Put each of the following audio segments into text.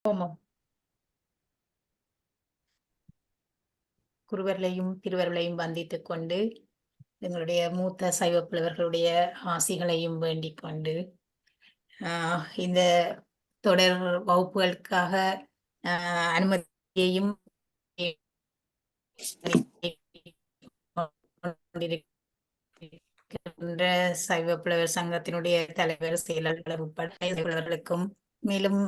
ஆமாம். குருவர்களையும் திருவர்களையும் வந்தித்துக் கொண்டு எங்களுடைய மூத்த சைவ புலவர்களுடைய ஆசிகளையும் வேண்டிக் கொண்டு இந்த தொடர் வகுப்புகளுக்காக அனுமதியையும் சைவ புலவர் சங்கத்தினுடைய தலைவர் செயலாளர் உட்பட புலவர்களுக்கும் மேலும்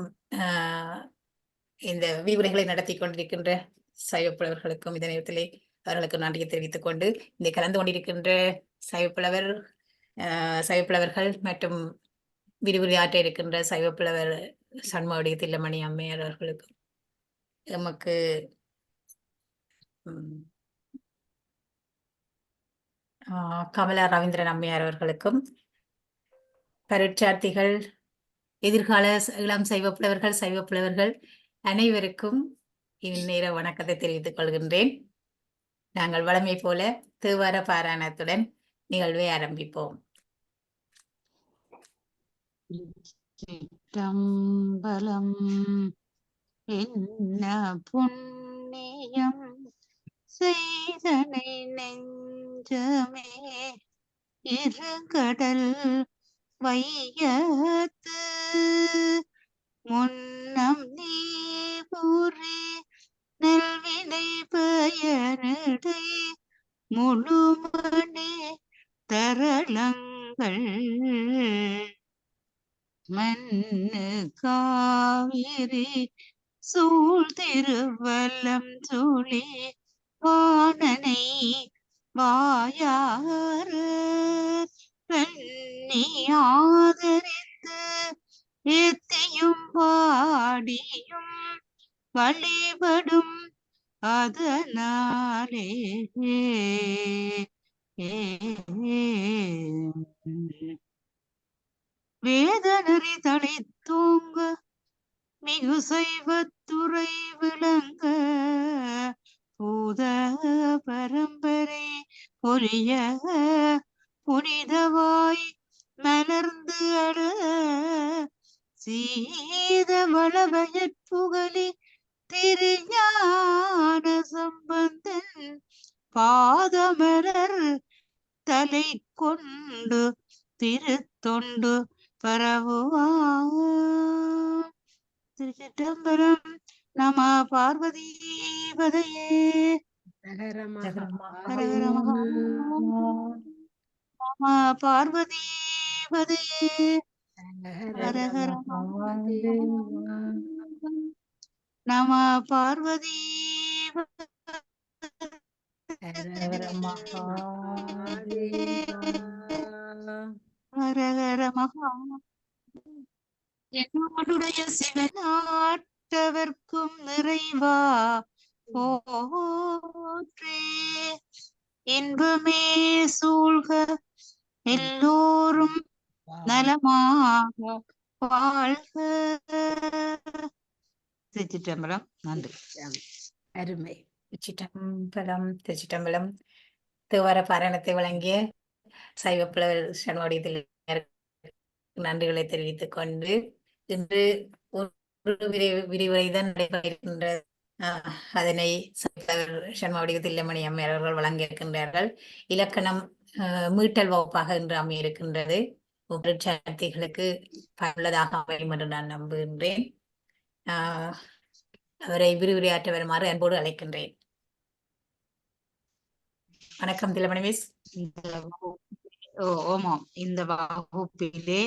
இந்த விரிவுரைகளை நடத்தி கொண்டிருக்கின்ற சைவ புலவர்களுக்கும் இந்த நேரத்திலே அவர்களுக்கு நன்றியை தெரிவித்துக் கொண்டு இந்த கலந்து கொண்டிருக்கின்ற சைவப்புலவர்கள் மற்றும் விரிவுரையாற்ற இருக்கின்ற சைவப்புலவர் சண்முகடி தில்லமணி அம்மையார் அவர்களுக்கும் எமக்கு கமலா ரவீந்திரன் அம்மையார் அவர்களுக்கும் பரீட்சார்த்திகள் எதிர்கால இளம் சைவப்புலவர்கள் அனைவருக்கும் இந்நேர வணக்கத்தை தெரிவித்துக் கொள்கின்றேன். நாங்கள் வழமை போல தேவார பாராயணத்துடன் நிகழ்வை ஆரம்பிப்போம். சிற்றம்பலம் என்ன புண்ணியம் செய்தனை நெஞ்சமே இருகடல் வையத்து முன்னம் நீ கூறி நல்வினை பயனடை முழுமணி தரளங்கள் மண்ணு காவிரி சூழ் திருவல்லம் சூழி வானனை வாயாறு பெண்ணி ஆதரித்து ஏத்தியும் பாடியும் வழிபடும் அதனாலே வேதனறி தலை தூங்க மிகு சைவத்துறை விளங்க பூத பரம்பரை பொரிய புனிதவாய் மலர்ந்து அட சீத வளவயற்புகலி திருஞான சம்பந்தன் பாதமலர் தலை கொண்டு திருத்தொண்டு பரவுவான். திருச்சிற்றம்பலம். நம பார்வதி பதையே. நம பார்வதி பதையே. நம பார்வதி ஹரஹர மகா. என்னுடைய சிவநாட்டவர்க்கும் நிறைவா போற்றே இன்பமே சூழ்க எல்லோரும் நலமாக வாழ்க. திருச்சிற்றம்பலம். நன்றி. அருமை. திருச்சிற்றம்பலம். தேவார பாராயணத்தை வழங்கிய சைவப்புலவர் சண்முகத்தில் நன்றிகளை தெரிவித்துக் கொண்டு இன்று ஒரு விரிவுரைதான் நடைபெறுகின்ற அதனை சண்முகடி தில்லமணி அம்மையார் அவர்கள் வழங்கியிருக்கின்றார்கள். இலக்கணம் மீட்டல் வகுப்பாக இன்று அமையிருக்கின்றது. பரீட்சார்த்திகளுக்கு பயனுள்ளதாக அமையும் என்று நான் நம்புகின்றேன். அவரை விரிவுரையாற்ற வருமாறு அன்போடு அழைக்கின்றேன். வணக்கம் தில்லமணி மிஸ். ஓமாம். இந்த வகுப்பிலே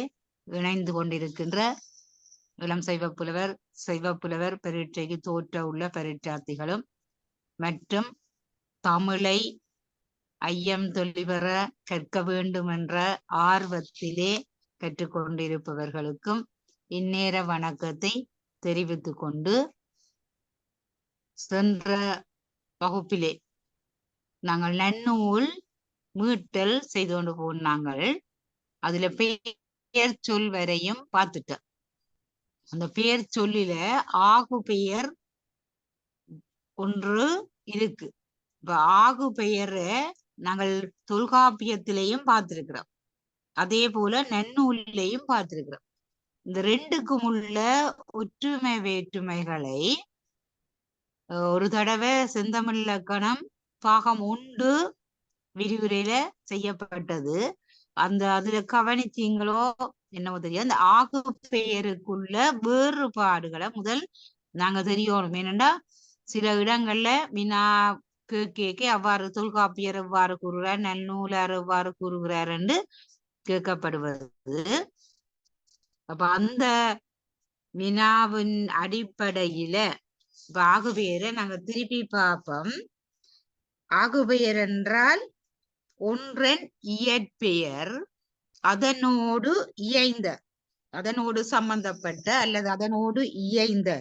இணைந்து கொண்டிருக்கின்ற இளம் சைவப்புலவர் பரீட்சைக்கு தோற்ற உள்ள பரீட்சார்த்திகளும் மற்றும் தமிழை ஐயம் தெளிவர கற்க வேண்டும் என்ற ஆர்வத்திலே கற்றுக்கொண்டிருப்பவர்களுக்கும் இந்நேர வணக்கத்தை தெரிவித்துக் கொண்டு, சென்ற வகுப்பிலே நாங்கள் நன்னூல் மீட்டல் செய்து கொண்டு போனாங்கள். அதுல பெயர் சொல் வரையும் பார்த்துட்டோம். அந்த பெயர் சொல்லில ஆகு பெயர் ஒன்று இருக்கு. இப்ப ஆகு பெயரை நாங்கள் தொல்காப்பியத்திலையும் பார்த்திருக்கிறோம், அதே போல நன்னூலிலையும் பார்த்திருக்கிறோம். இந்த ரெண்டுக்கும் உள்ள ஒற்றுமை வேற்றுமைகளை ஒரு தடவை செந்தமிழ் இலக்கணம் பாகம் 1 விரிவுரையில செய்யப்பட்டது. அதுல கவனிச்சீங்களோ என்னவோ தெரியும். அந்த ஆகு பெயருக்குள்ள வேறுபாடுகளை முதல் நாங்க தெரியணும். ஏனென்றா சில இடங்கள்ல வினா கேட்க அவ்வாறு தொல்காப்பியர் எவ்வாறு கூறுகிறார், நன்னூலார் எவ்வாறு கூறுகிறார் என்று கேட்கப்படுவது. அப்ப அந்த வினாவின் அடிப்படையில ஆகுபெயரை நாங்க திருப்பி பார்ப்போம். ஆகுபெயர் என்றால் ஒன்றன் இயற்பெயர் அதனோடு இயைந்த, அதனோடு சம்பந்தப்பட்ட அல்லது அதனோடு இயைந்த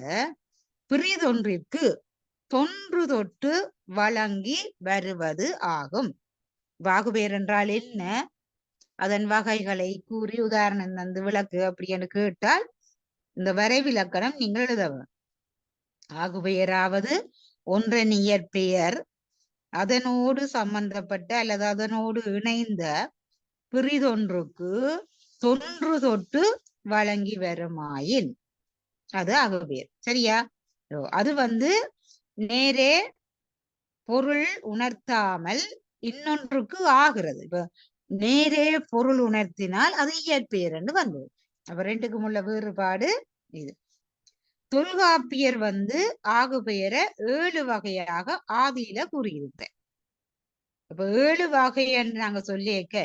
பிறிதொன்றிற்கு தொன்று தொட்டு வழங்கி வருவது ஆகும். ஆகுபெயர் என்றால் என்ன, அதன் வகைகளை கூறி உதாரணம் தந்து விளக்கு அப்படின்னு கேட்டால் இந்த வரைவிலக்கணம் நீங்கள் எழுதவும். ஆகுபெயராவது ஒன்றன் இயற்பெயர் அதனோடு சம்பந்தப்பட்ட அல்லது அதனோடு இணைந்த பிறிதொன்றுக்கு தொன்று தொட்டு வழங்கி வருமாயின் அது ஆகுபெயர். சரியா? அது நேரே பொருள் உணர்த்தாமல் இன்னொன்றுக்கு ஆகிறது. இப்ப நேரே பொருள் உணர்த்தினால் அது இயற்பெயர் என்று வந்தது. அப்ப ரெண்டுக்கும் உள்ள வேறுபாடு இது. தொல்காப்பியர் ஆகுபெயரை 7 வகையாக ஆதியில கூறியிருக்க. அப்ப 7 வகை என்று நாங்க சொல்லியிருக்க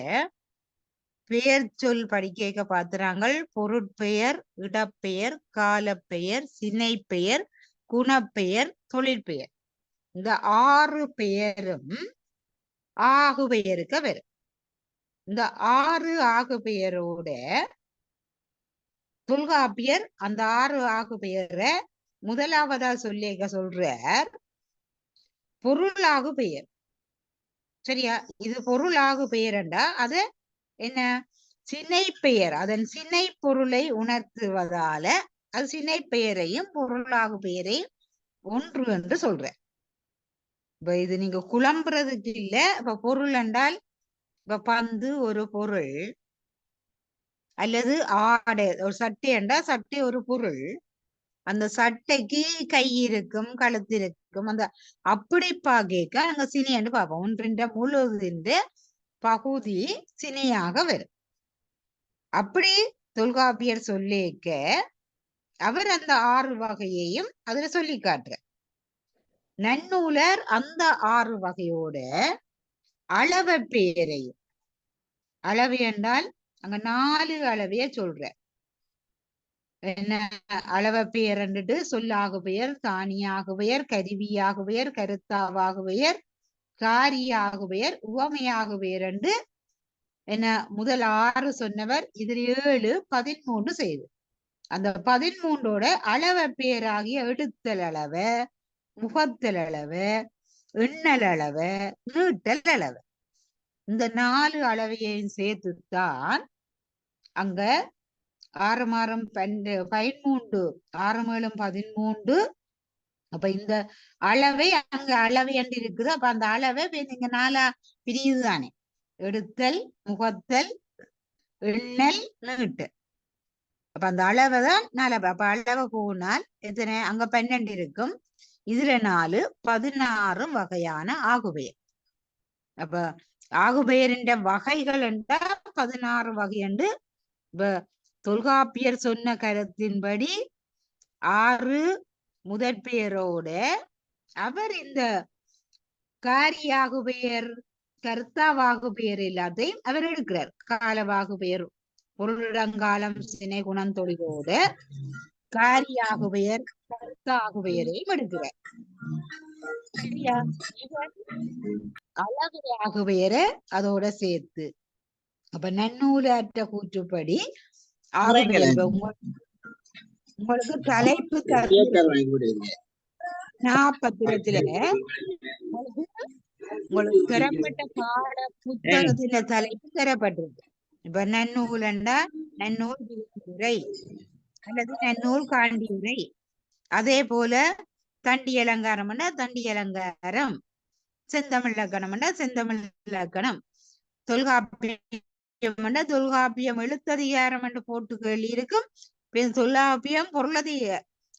பெயர் சொல் படிக்க பார்த்துறாங்க. பொருட்பெயர், இடப்பெயர், காலப்பெயர், சினைப்பெயர், குணப்பெயர், தொழிற்பெயர். இந்த 6 பெயரும் ஆகுபெயருக்கு வரும். இந்த 6 ஆகுபெயரோட தொல்காப்பியர் அந்த 6 ஆகுபெயரை முதலாவதா சொல்றார் பொருளாகு பெயர். சரியா? இது பொருளாகு பெயர் என்றா அது என்ன, சினை பெயர், அதன் சினை பொருளை உணர்த்துவதால அது சினை பெயரையும் பொருளாகு பெயரையும் ஒன்று என்று சொல்ற. இப்ப இது நீங்க குழம்புறதுக்கு இல்ல. இப்ப பொருள் என்றால் இப்ப பந்து ஒரு பொருள், அல்லது ஆடை ஒரு சட்டை என்றால் சட்டை ஒரு பொருள். அந்த சட்டைக்கு கை இருக்கும், கழுத்து இருக்கும். அந்த அப்படி பாக்க அங்க சினியன்னு பார்ப்போம். ஒன்றின் முழுதின் பகுதி சினியாக வரும். அப்படி தொல்காப்பியர் சொல்லிக்க அவர் அந்த 6 வகையையும் அதுல சொல்லி காட்டுற. நன்னூலர் அந்த 6 வகையோட அளவ பெயரையும், அளவு என்றால் அங்க 4 அளவைய சொல்ற. என்ன அளவ பெயர் என்றுட்டு சொல்லாகு பெயர், தானியாக பெயர், கருவியாக பெயர், கருத்தாவாக பெயர், காரியாக பெயர், உவமையாக பெயர் என்று என்ன முதல் 6 சொன்னவர். இதில் 7 13 செய்து. அந்த 13ஓட அளவ பெயராகிய எடுத்தல் அளவ, முகத்தல் அளவ, எண்ணல் அளவ, நீட்டல் அளவ, இந்த 4 அளவையையும் சேர்த்துத்தான் அங்க 6 மாறும் 13, 6 மேலும் 13. அப்ப இந்த அளவை அங்க அளவை என்று இருக்குது. அப்ப அந்த அளவை நீங்க 4 பிரியுது தானே, எடுத்தல், முகத்தல், எண்ணல், நீட்டு. அப்ப அந்த அளவை தான் 4. அப்ப அளவை போனால் எத்தனை, அங்க 12 இருக்கும். இதுல 4 16 வகையான ஆகுபெயர். அப்ப ஆகுபெயரின் வகைகள் என்றா 16 வகை என்று தொல்காப்பியர் சொன்ன கருத்தின்படி 6 முதற்பெயரோட அவர் இந்த காரியாகு பெயர், கர்த்தாவாகு பெயர் எல்லாத்தையும் அவர் எடுக்கிறார். காலவாகு பெயர், பொருளிடங்காலம், சினை, குணம், தொழிலோட காரியாகு பெயர், கர்த்தாகு பெயரையும் எடுக்கிறார். சரியா? அளவையாகு பெயரை அதோட சேர்த்து. அப்ப நன்னூலாற்ற கூற்றுப்படி உங்களுக்கு தலைப்பு 40 உங்களுக்கு தரப்பட்ட பாட புத்தகத்தில தலைப்பு தரப்பட்டிருக்கு. இப்ப நன்னூல் என்றா நன்னூல் விரிவுரை அல்லது நன்னூல் காண்டியுரை. அதே போல தண்டி அலங்காரம் என்றா தண்டி அலங்காரம், செந்தமிழ் இலக்கணம் என்றா செந்தமிழ் இலக்கணம், தொல்காப்பியம் தொல்காப்பியம் எழுத்ததிகாரம் என்று போட்டு கேள்வி இருக்கும். தொல்லாப்பியம் பொருளதிக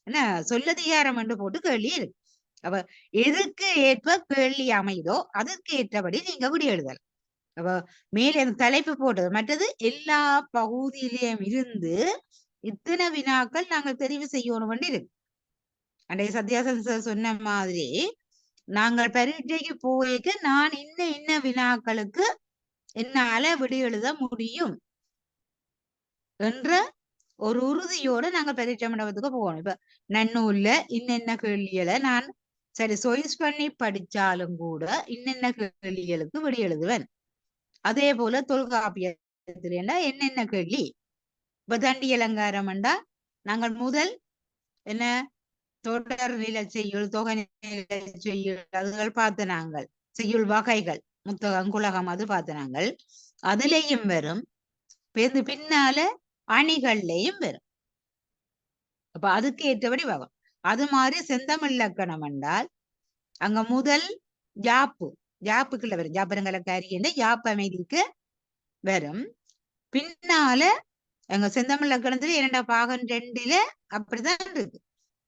என்ன சொல்லதிகாரம் என்று போட்டு கேள்வி இருக்கு. அப்ப எதுக்கு ஏற்ப கேள்வி அமைதோ அதற்கு ஏற்றபடி நீங்க விடி எழுதலாம். அப்ப மேலே அந்த தலைப்பு போட்டது மற்றது எல்லா பகுதியிலையும் இருந்து இத்தனை வினாக்கள் நாங்கள் தெரிவு செய்யணும் இருக்கு. அன்றைய சத்யாசன் சார் சொன்ன மாதிரி நாங்கள் பரீட்சைக்கு போய்க்க நான் இன்ன வினாக்களுக்கு என்னால விடி எழுத முடியும் என்ற ஒரு உறுதியோடு நாங்கள் பரீட்சை மண்டபத்துக்கு போகணும். இப்ப நன்னூல்ல இன்னென்ன கேள்விகளை நான் சரி சொய்ஸ் பண்ணி படிச்சாலும் கூட இன்னென்ன கேள்விகளுக்கு விடி எழுதுவேன். அதே போல தொல்காப்பியத்துல என்னென்ன கேள்வி. இப்ப தண்டி அலங்காரம் நாங்கள் முதல் என்ன தொடர் நில செய்யுள் தொகை நில செய்யுள் அதுகள் பார்த்து நாங்கள் செய்யுள் வகைகள் முத்தகம் குலகம் அது பார்த்து நாங்கள் அதுலேயும் வரும் பின்னால அணிகள்லையும் வரும். அப்ப அதுக்கு ஏற்றபடி வரும். அது மாதிரி செந்தமிழ் இலக்கணம் என்றால் அங்க முதல் யாப்புக்குள்ள வரும். ஜாப்பரங்கலக்காரி என்ற யாப்பு அமைதிக்கு வரும். பின்னால எங்க செந்தமிழ் இலக்கணத்துல 2 பாகம் 2ல அப்படிதான் இருக்கு.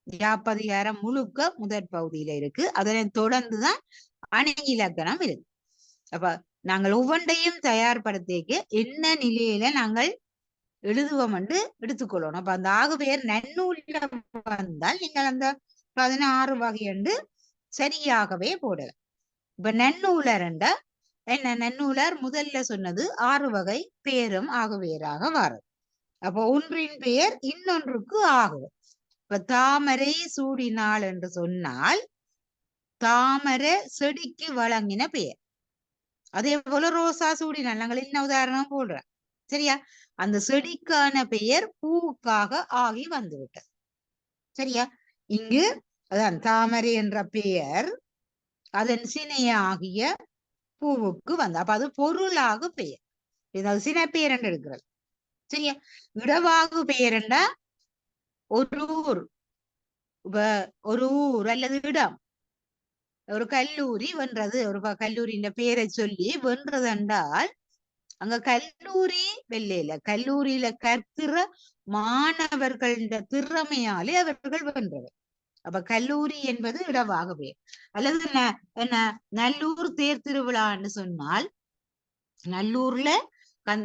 யாப்பதிகாரம் முழுக்க முதற் பகுதியில இருக்கு. அதனை தொடர்ந்துதான் அணி இலக்கணம் இருக்கு. அப்ப நாங்கள் ஒவ்வொன்றையும் தயார்படுத்திக்கு என்ன நிலையில நாங்கள் எழுதுவோம் என்று எடுத்துக்கொள்ளணும். அப்ப அந்த ஆகுபெயர் நன்னூல்ல வந்தால் நீங்கள் அந்த 16 வகை என்று சரியாகவே போடலாம். இப்ப நன்னூலர் என்றா என்ன? நன்னூலர் முதல்ல சொன்னது 6 வகை பெயரும் ஆகுபெயராக வாரது. அப்ப ஒன்றின் பெயர் இன்னொன்றுக்கு ஆகுது. இப்ப தாமரை சூடினாள் என்று சொன்னால் தாமரை செடிக்கு வழங்கின பெயர். அதே போல ரோசா சூடினாள் நாங்கள் என்ன உதாரணம் போடுறோம். சரியா? அந்த செடிக்கான பெயர் பூவுக்காக ஆகி வந்துவிட்டது. சரியா? இங்கு அதான் தாமரை என்ற பெயர் அதன் சினைய ஆகிய பூவுக்கு வந்த அப்ப அது பொருளாக பெயர். ஏதாவது சினை பெயர் என்று இருக்கிறது. சரியா? இடவாகு பெயர் என்றா ஒரு ஊர் அல்லது இடம். ஒரு கல்லூரி வென்றது. ஒரு கல்லூரியின் பெயரை சொல்லி வென்றது என்றால் அங்க கல்லூரி வெள்ளையில கல்லூரியில கற்கிற மாணவர்கள திறமையாலே அவர்கள் வென்றவர். அப்ப கல்லூரி என்பது இடவாக பெயர். அல்லது என்ன நல்லூர் தேர் திருவிழான்னு சொன்னால் நல்லூர்ல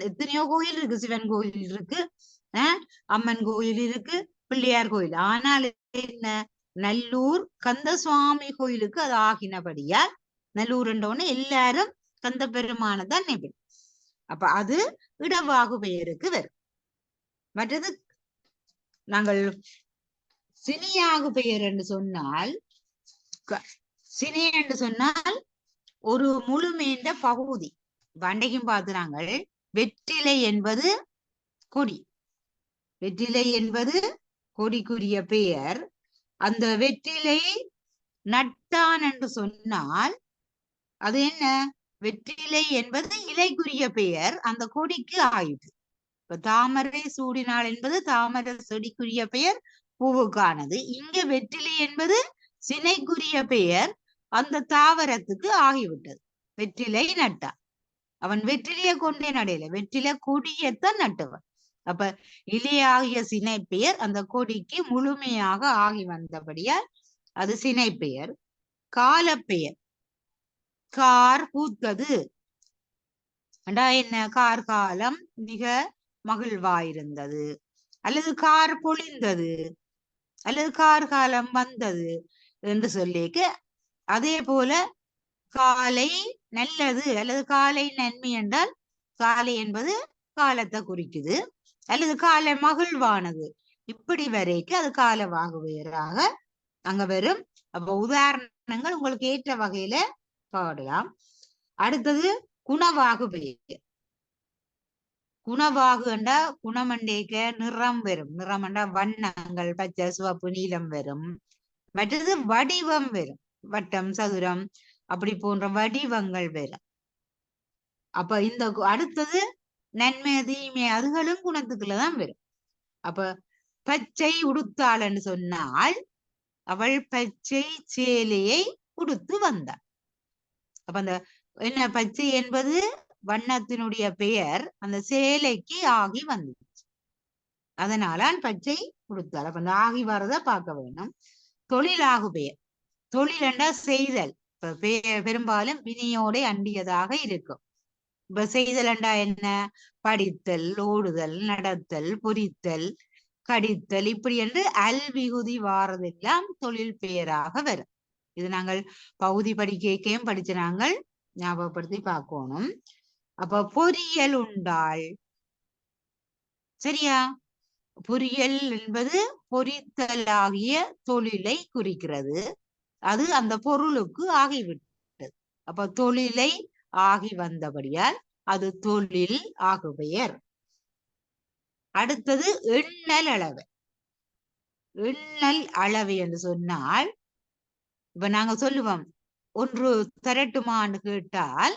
எத்தனையோ கோயில் இருக்கு. சிவன் கோயில் இருக்கு, அம்மன் கோயில் இருக்கு, பிள்ளையார் கோயில். ஆனால் என்ன நல்லூர் கந்த சுவாமி கோயிலுக்கு அது ஆகினபடியா நல்லூர் என்றோன்னு எல்லாரும் கந்த பெருமானதான் நினைவு. அப்ப அது இடவாகு பெயருக்கு வரும். மற்றது நாங்கள் சினியாகு பெயர் என்று சொன்னால் சினி என்று சொன்னால் ஒரு முழுமேண்ட பகுதி. பண்டைக்கும் பார்த்து நாங்கள் வெற்றிலை என்பது கொடி. வெற்றிலை என்பது கொடிக்குரிய பெயர். அந்த வெற்றிலை நட்டான் என்று சொன்னால் அது என்ன? வெற்றிலை என்பது இலைக்குரிய பெயர், அந்த கொடிக்கு ஆயுது. இப்ப தாமரை சூடினாள் என்பது தாமரை செடிக்குரிய பெயர், பூவுக்கானது. இங்க வெற்றிலை என்பது சினைக்குரிய பெயர், அந்த தாவரத்துக்கு ஆகிவிட்டது. வெற்றிலை நட்டா அவன் வெற்றிலையை கொண்டே நடையில வெற்றிலை கொடியத்தான் நட்டுவன். அப்ப இலையாகிய சினை பெயர் அந்த கொடிக்கு முழுமையாக ஆகி வந்தபடியால் அது சினை பெயர். காலப்பெயர் கார் பூத்தது என்ன? கார்காலம் மிக மகிழ்வாயிருந்தது, அல்லது கார் பொழிந்தது, அல்லது கார்காலம் வந்தது என்று சொல்லிக்க. அதே போல காலை நல்லது அல்லது காலை நன்மை என்றால் காலை என்பது காலத்தை குறிக்குது, அல்லது காலை மகிழ்வானது. இப்படி வரைக்கும் அது காலவாகு வேறாக அங்க வரும். அப்ப உதாரணங்கள் உங்களுக்கு ஏற்ற வகையில பாடலாம். அடுத்தது குணவாகு பெயர். குணவாகு என்றா குணமண்டேக்க நிறம் வரும். நிறம் என்றா வண்ணங்கள் பச்சை சிவப்பு நீலம் வரும். மற்றது வடிவம் வரும். வட்டம் சதுரம் அப்படி போன்ற வடிவங்கள் வரும். அப்ப இந்த அடுத்தது நன்மை தீமை அதுகளும் குணத்துக்குள்ளதான் வரும். அப்ப பச்சை உடுத்தாள்ன்னு சொன்னால் அவள் பச்சை சேலையை உடுத்து வந்தாள். அப்ப அந்த என்ன பச்சை என்பது வண்ணத்தினுடைய பெயர், அந்த சேலைக்கு ஆகி வந்துச்சு. அதனால பச்சை கொடுத்தாள். அப்ப இந்த ஆகி வரத பார்க்க வேணும். தொழிலாகு பெயர். தொழில் என்றா செய்தல். இப்ப பெரும்பாலும் வினையோட அண்டியதாக இருக்கும். இப்ப செய்தல் என்றா என்ன? படித்தல், ஓடுதல், நடத்தல், பொரித்தல், கடித்தல், இப்படி என்று அல்விகுதி வாரதெல்லாம் தொழில் பெயராக வரும். இது நாங்கள் பகுதி படிக்கையும் படிச்சு நாங்கள் ஞாபகப்படுத்தி பார்க்கணும். அப்ப பொறியியல் உண்டாள். சரியா? பொறியியல் என்பது பொறித்தலாகிய தொழிலை குறிக்கிறது. அது அந்த பொருளுக்கு ஆகிவிட்டது. அப்ப தொழிலை ஆகி வந்தபடியால் அது தொழில் ஆகுபெயர். அடுத்தது எண்ணல் அளவை. எண்ணல் அளவை என்று சொன்னால், இப்ப நாங்க சொல்லுவோம் ஒன்று தரட்டுமான்னு கேட்டால்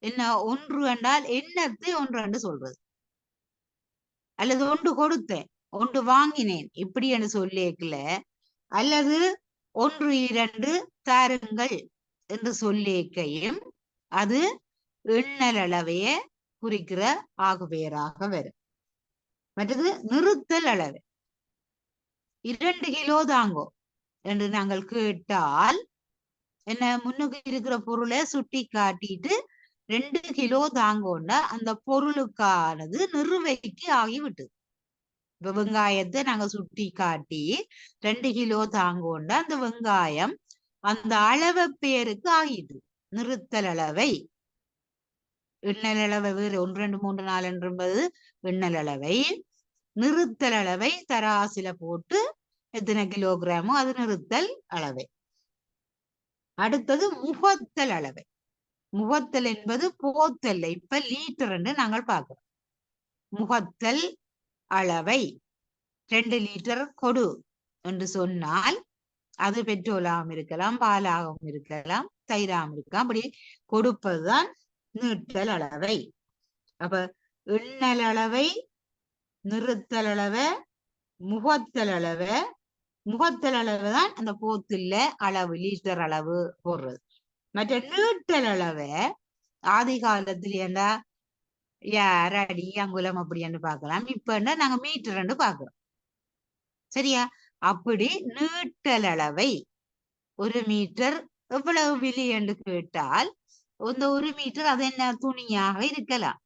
என்ன? ஒன்று என்றால் எண்ணத்தை ஒன்று என்று சொல்றது. அல்லது ஒன்று கொடுத்தேன், ஒன்று வாங்கினேன், இப்படி என்று சொல்லிக்கல. அல்லது ஒன்று இரண்டு தாருங்கள் என்று சொல்லிக்கையும் அது எண்ணல் அளவைய குறிக்கிற ஆகுபெயராக வரும். மற்றது நிறுத்தல் அளவை. 2 கிலோ தாங்கோ என்று நாங்கள் கேட்டால் என்ன? முன்னுக்கு இருக்கிற பொருளை சுட்டி காட்டிட்டு 2 கிலோ தாங்கோன்னா அந்த பொருளுக்கானது நிறுவைக்கு ஆகிவிட்டது. இப்ப வெங்காயத்தை நாங்க சுட்டி காட்டி 2 கிலோ தாங்கோண்டா அந்த வெங்காயம் அந்த அளவை பேருக்கு ஆகிட்டு. நிறுத்தல் அளவை. எண்ணல் அளவை வேறு. 1 2 3 4 என்பது எண்ணல் அளவை. நிறுத்தல் அளவை தராசில போட்டு எத்தனை கிலோகிராமோ அது நிறுத்தல் அளவை. அடுத்தது முகத்தல் அளவை. முகத்தல் என்பது போத்தல். இப்ப லீட்டர் என்று நாங்கள் பார்க்கிறோம். முகத்தல் அளவை 2 லிட்டர் கொடு என்று சொன்னால் அது பெட்ரோலாகவும் இருக்கலாம், பாலாகவும் இருக்கலாம், தயிராகவும் இருக்கலாம். அப்படி கொடுப்பதுதான் நீட்டல் அளவை. அப்ப எண்ணல் அளவை, நிறுத்தல் அளவை, முகத்தல் அளவை. முகத்தல் அளவு தான் அந்த போத்துல அளவு, லீட்டர் அளவு போடுறது. மற்ற நீட்டல் அளவை ஆதி காலத்துல ஏண்டா யார் அடி அங்குலம் அப்படின்னு பார்க்கலாம். இப்ப என்ன நாங்க மீட்டர் பாக்குறோம். சரியா? அப்படி நீட்டல் அளவை 1 மீட்டர் எவ்வளவு விலை என்று கேட்டால் இந்த 1 மீட்டர் அது என்ன? துணியாக இருக்கலாம்,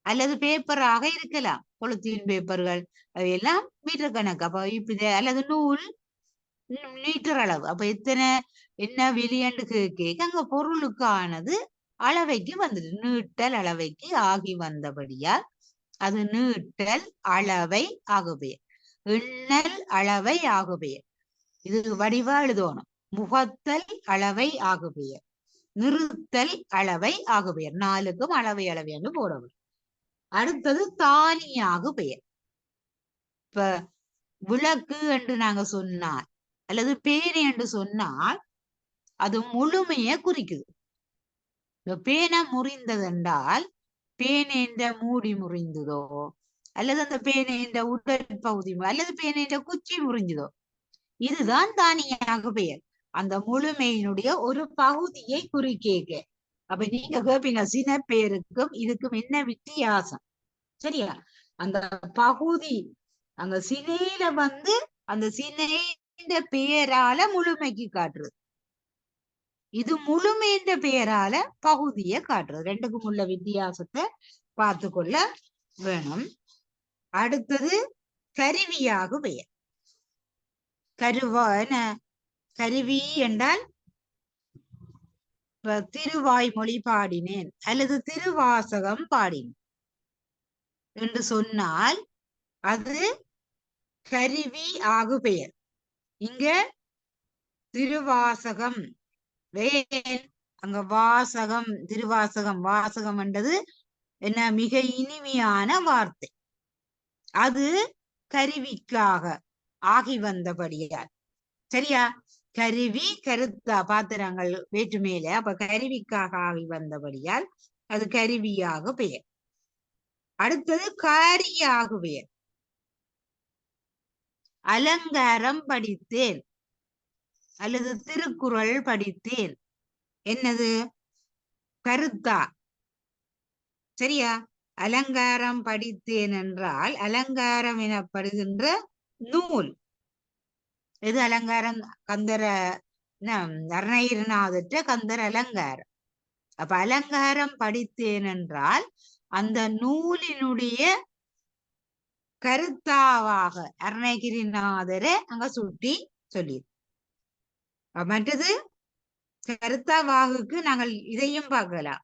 அல்லது பேப்பராக இருக்கலாம், பொலித்தீன் பேப்பர்கள் அவையெல்லாம் மீட்டர் கணக்கு. அப்ப இப்ப அல்லது நூல் மீட்டர் அளவு. அப்ப எத்தனை என்ன விலை என்று கேட்க அங்க பொருளுக்கானது அளவைக்கு வந்துடு. நீட்டல் அளவைக்கு ஆகி வந்தபடியால் அது நீட்டல் அளவை ஆகுபெயர். எண்ணல் அளவை ஆகுபெயர். இது வடிவா எழுதணும். முகத்தல் அளவை ஆகுபெயர், நிறுத்தல் அளவை ஆகுபெயர். 4க்கும் அளவை என்று போடவும். அடுத்தது தானியாகு பெயர். இப்ப விளக்கு என்று நாங்க சொன்னால் அல்லது பேனை என்று சொன்னால் அது முழுமையை குறிக்குது. பேனை முறிந்தது என்றால் பேனேன்ற மூடி முறிந்ததோ, அல்லது அந்த பேனேன்ற உடல் பகுதி, அல்லது பேனேன்ற குச்சி முறிஞ்சதோ, இதுதான் தானியாக பெயர். அந்த முழுமையினுடைய ஒரு பகுதியை குறிக்க. அப்ப நீங்க கேப்பீங்க சின பெயருக்கும் இதுக்கும் என்ன வித்தியாசம்? சரியா? அந்த பகுதி அங்க சினையில வந்து அந்த சினைன்ற பெயரால முழுமைக்கு காட்டுறது. இது முழுமைன்ற பெயரால பகுதியை காட்டுறது. 2க்கும் உள்ள வித்தியாசத்தை பார்த்து கொள்ள வேணும். அடுத்தது கருவியாக பெயர். கருவி என்றால் திருவாய்மொழி பாடினேன் அல்லது திருவாசகம் பாடினேன் என்று சொன்னால் அது கருவி ஆகு பெயர். இங்க திருவாசகம் வேன், அங்க வாசகம், திருவாசகம். வாசகம் என்றது என்ன? மிக இனிமையான வார்த்தை. அது கருவிக்காக ஆகி வந்தபடியால். சரியா? கருவி கருத்தா பாத்திரங்கள் வேற்றுமையில. அப்ப கருவிக்காக ஆகி வந்தபடியால் அது கருவியாக பெயர். அடுத்தது காரியாக பெயர். அலங்காரம் படித்தேன் அல்லது திருக்குறள் படித்தேன். என்னது? கருத்தா. சரியா? அலங்காரம் படித்தேன் என்றால் அலங்காரம் எனப்படுகின்ற நூல் எது? அலங்காரம் கந்தர அருணகிரிநாதற்ற கந்தர் அலங்காரம். அப்ப அலங்காரம் படித்தேன் என்றால் அந்த நூலினுடைய கருத்தாவாக அருணகிரிநாதரை அங்க சுட்டி சொல்லி. மற்றது கருத்தாவாகுக்கு நாங்கள் இதையும் பார்க்கலாம்.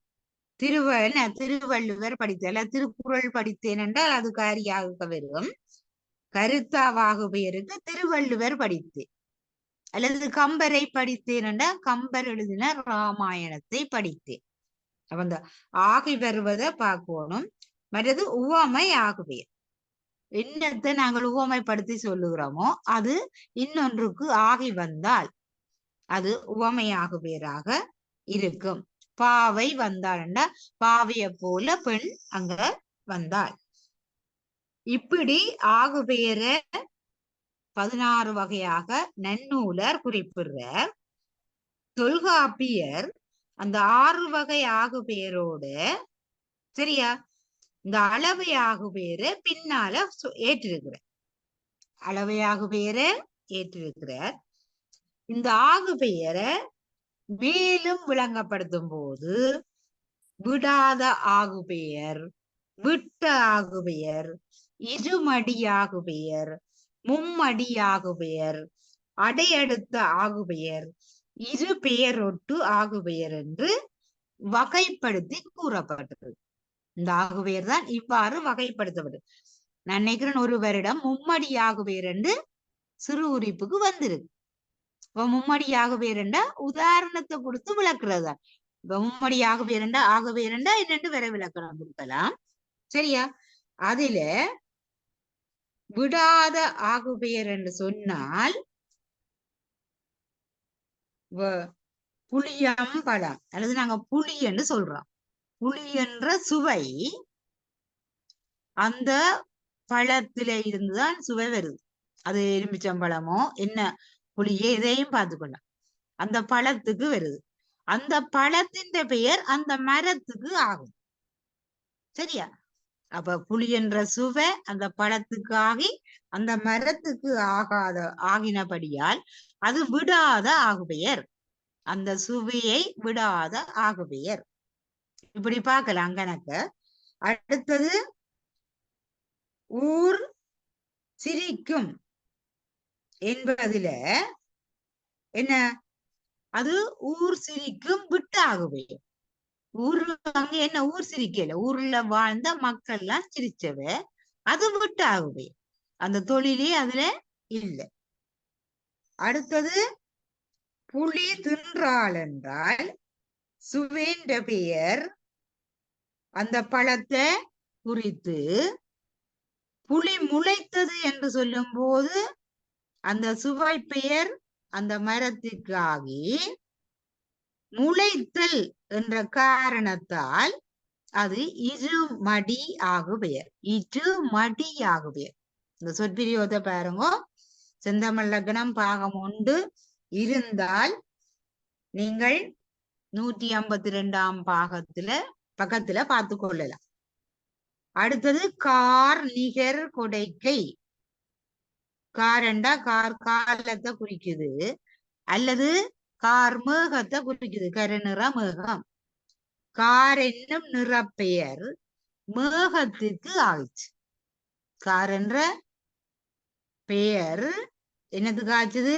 திருவள்ளுவர் படித்தேன், திருக்குறள் படித்தேன் என்றால் அது காரியாக வரும். கருத்தாவாகு பெயருக்கு திருவள்ளுவர் படித்தேன், அல்லது கம்பரை படித்தேன் என்றால் கம்பர் எழுதின ராமாயணத்தை படித்தேன். அப்ப அந்த ஆகி வருவதை பார்க்கணும். மற்றது உவமை ஆகு பெயர். என்னத்தை நாங்கள் உவமைப்படுத்தி சொல்லுகிறோமோ அது இன்னொன்றுக்கு ஆகி வந்தால் அது உவமையாகு பெயராக இருக்கும். பாவை வந்தாள்ண்டா பாவைய போல பெண் அங்க வந்தாள். இப்படி ஆகு பெயரை 16 வகையாக நன்னூலர் குறிப்பிடுறார். தொல்காப்பியர் அந்த 6 வகை ஆகு பெயரோடு சரியா இந்த அளவை ஆகு பெயரை பின்னால ஏற்றிருக்கிறார். அளவையாகு பெயரை ஏற்றிருக்கிறார். இந்த ஆகு பெயரை மேலும் விளங்கப்படுத்தும் போது விடாத ஆகு பெயர், விட்ட ஆகு பெயர், இருமடியாகு பெயர், மும்மடியாகு பெயர், அடையடுத்த ஆகு பெயர், இரு பெயரொட்டு ஆகு பெயர் என்று வகைப்படுத்தி கூறப்பட்டது. இந்த ஆகு பெயர் தான் இவ்வாறு வகைப்படுத்தப்பட்டது. நான் நினைக்கிறேன் ஒரு வருடம் மும்மடி ஆகு பெயர் என்று சிறு குறிப்புக்கு வந்திருக்கு. இப்ப மும்மடி ஆகு பெயர் என்றா உதாரணத்தை கொடுத்து விளக்குறது தான். இப்ப மும்மடி ஆகு பெயர் என்றா என்னென்று வர விளக்கணம் கொடுக்கலாம். சரியா? அதுல விடாத ஆகு பெயர் என்று சொன்னால் புளியம்பழம் அல்லது நாங்க புளி என்று சொல்றோம். புளி என்ற சுவை அந்த பழத்தில இருந்துதான் சுவை வருது. அது எலுமிச்சம்பழமோ என்ன புளியே இதையும் பார்த்துக்கொள்ளலாம். அந்த பழத்துக்கு வருது. அந்த பழத்தின் பெயர் அந்த மரத்துக்கு ஆகும். சரியா? அப்ப புளி என்ற சுவை அந்த பழத்துக்கு ஆகி அந்த மரத்துக்கு ஆகினபடியால் அது விடாத ஆகுபெயர். அந்த சுவையை விடாத ஆகுபெயர். இப்படி பார்க்கலாம் கணக்க. அடுத்தது ஊர் சிரிக்கும் என்பதுல என்ன? அது ஊர் சிரிக்கும் விட்டாகுபெயர். ஊர் அங்க என்ன ஊர் சிரிக்கல, ஊர்ல வாழ்ந்த மக்கள் எல்லாம் சிரிச்சவ, அது விட்டாகுபெயர். அந்த தொழிலே அதுல இல்லை. அடுத்தது புலி தின்றாள் என்றால் சுவேண்ட பெயர் அந்த பழத்தை குறித்து, புலி முளைத்தது என்று சொல்லும் போது அந்த சுவை பெயர் அந்த மரத்திற்கு ஆகி, முளைத்தல் என்ற காரணத்தால் அது இருமடி ஆகு பெயர். இருமடி ஆகு பெயர். இந்த சொற்பிரியோத பாருங்க. செந்தமிழ் லக்னம் பாகம் 1 இருந்தால் நீங்கள் 152ஆம் பக்கத்துல பார்த்து கொள்ளலாம். அடுத்தது கார் நிகர் கொடைக்கை. காரண்டா கார் காலத்தை குறிக்குது, அல்லது கார் மேகத்தை குறிக்குது, கருநிற மேகம். கார் என்னும் நிறப்பெயர் மேகத்திற்கு ஆயிடுச்சு. கார் என்ற பெயர் என்னதுக்கு ஆச்சுது?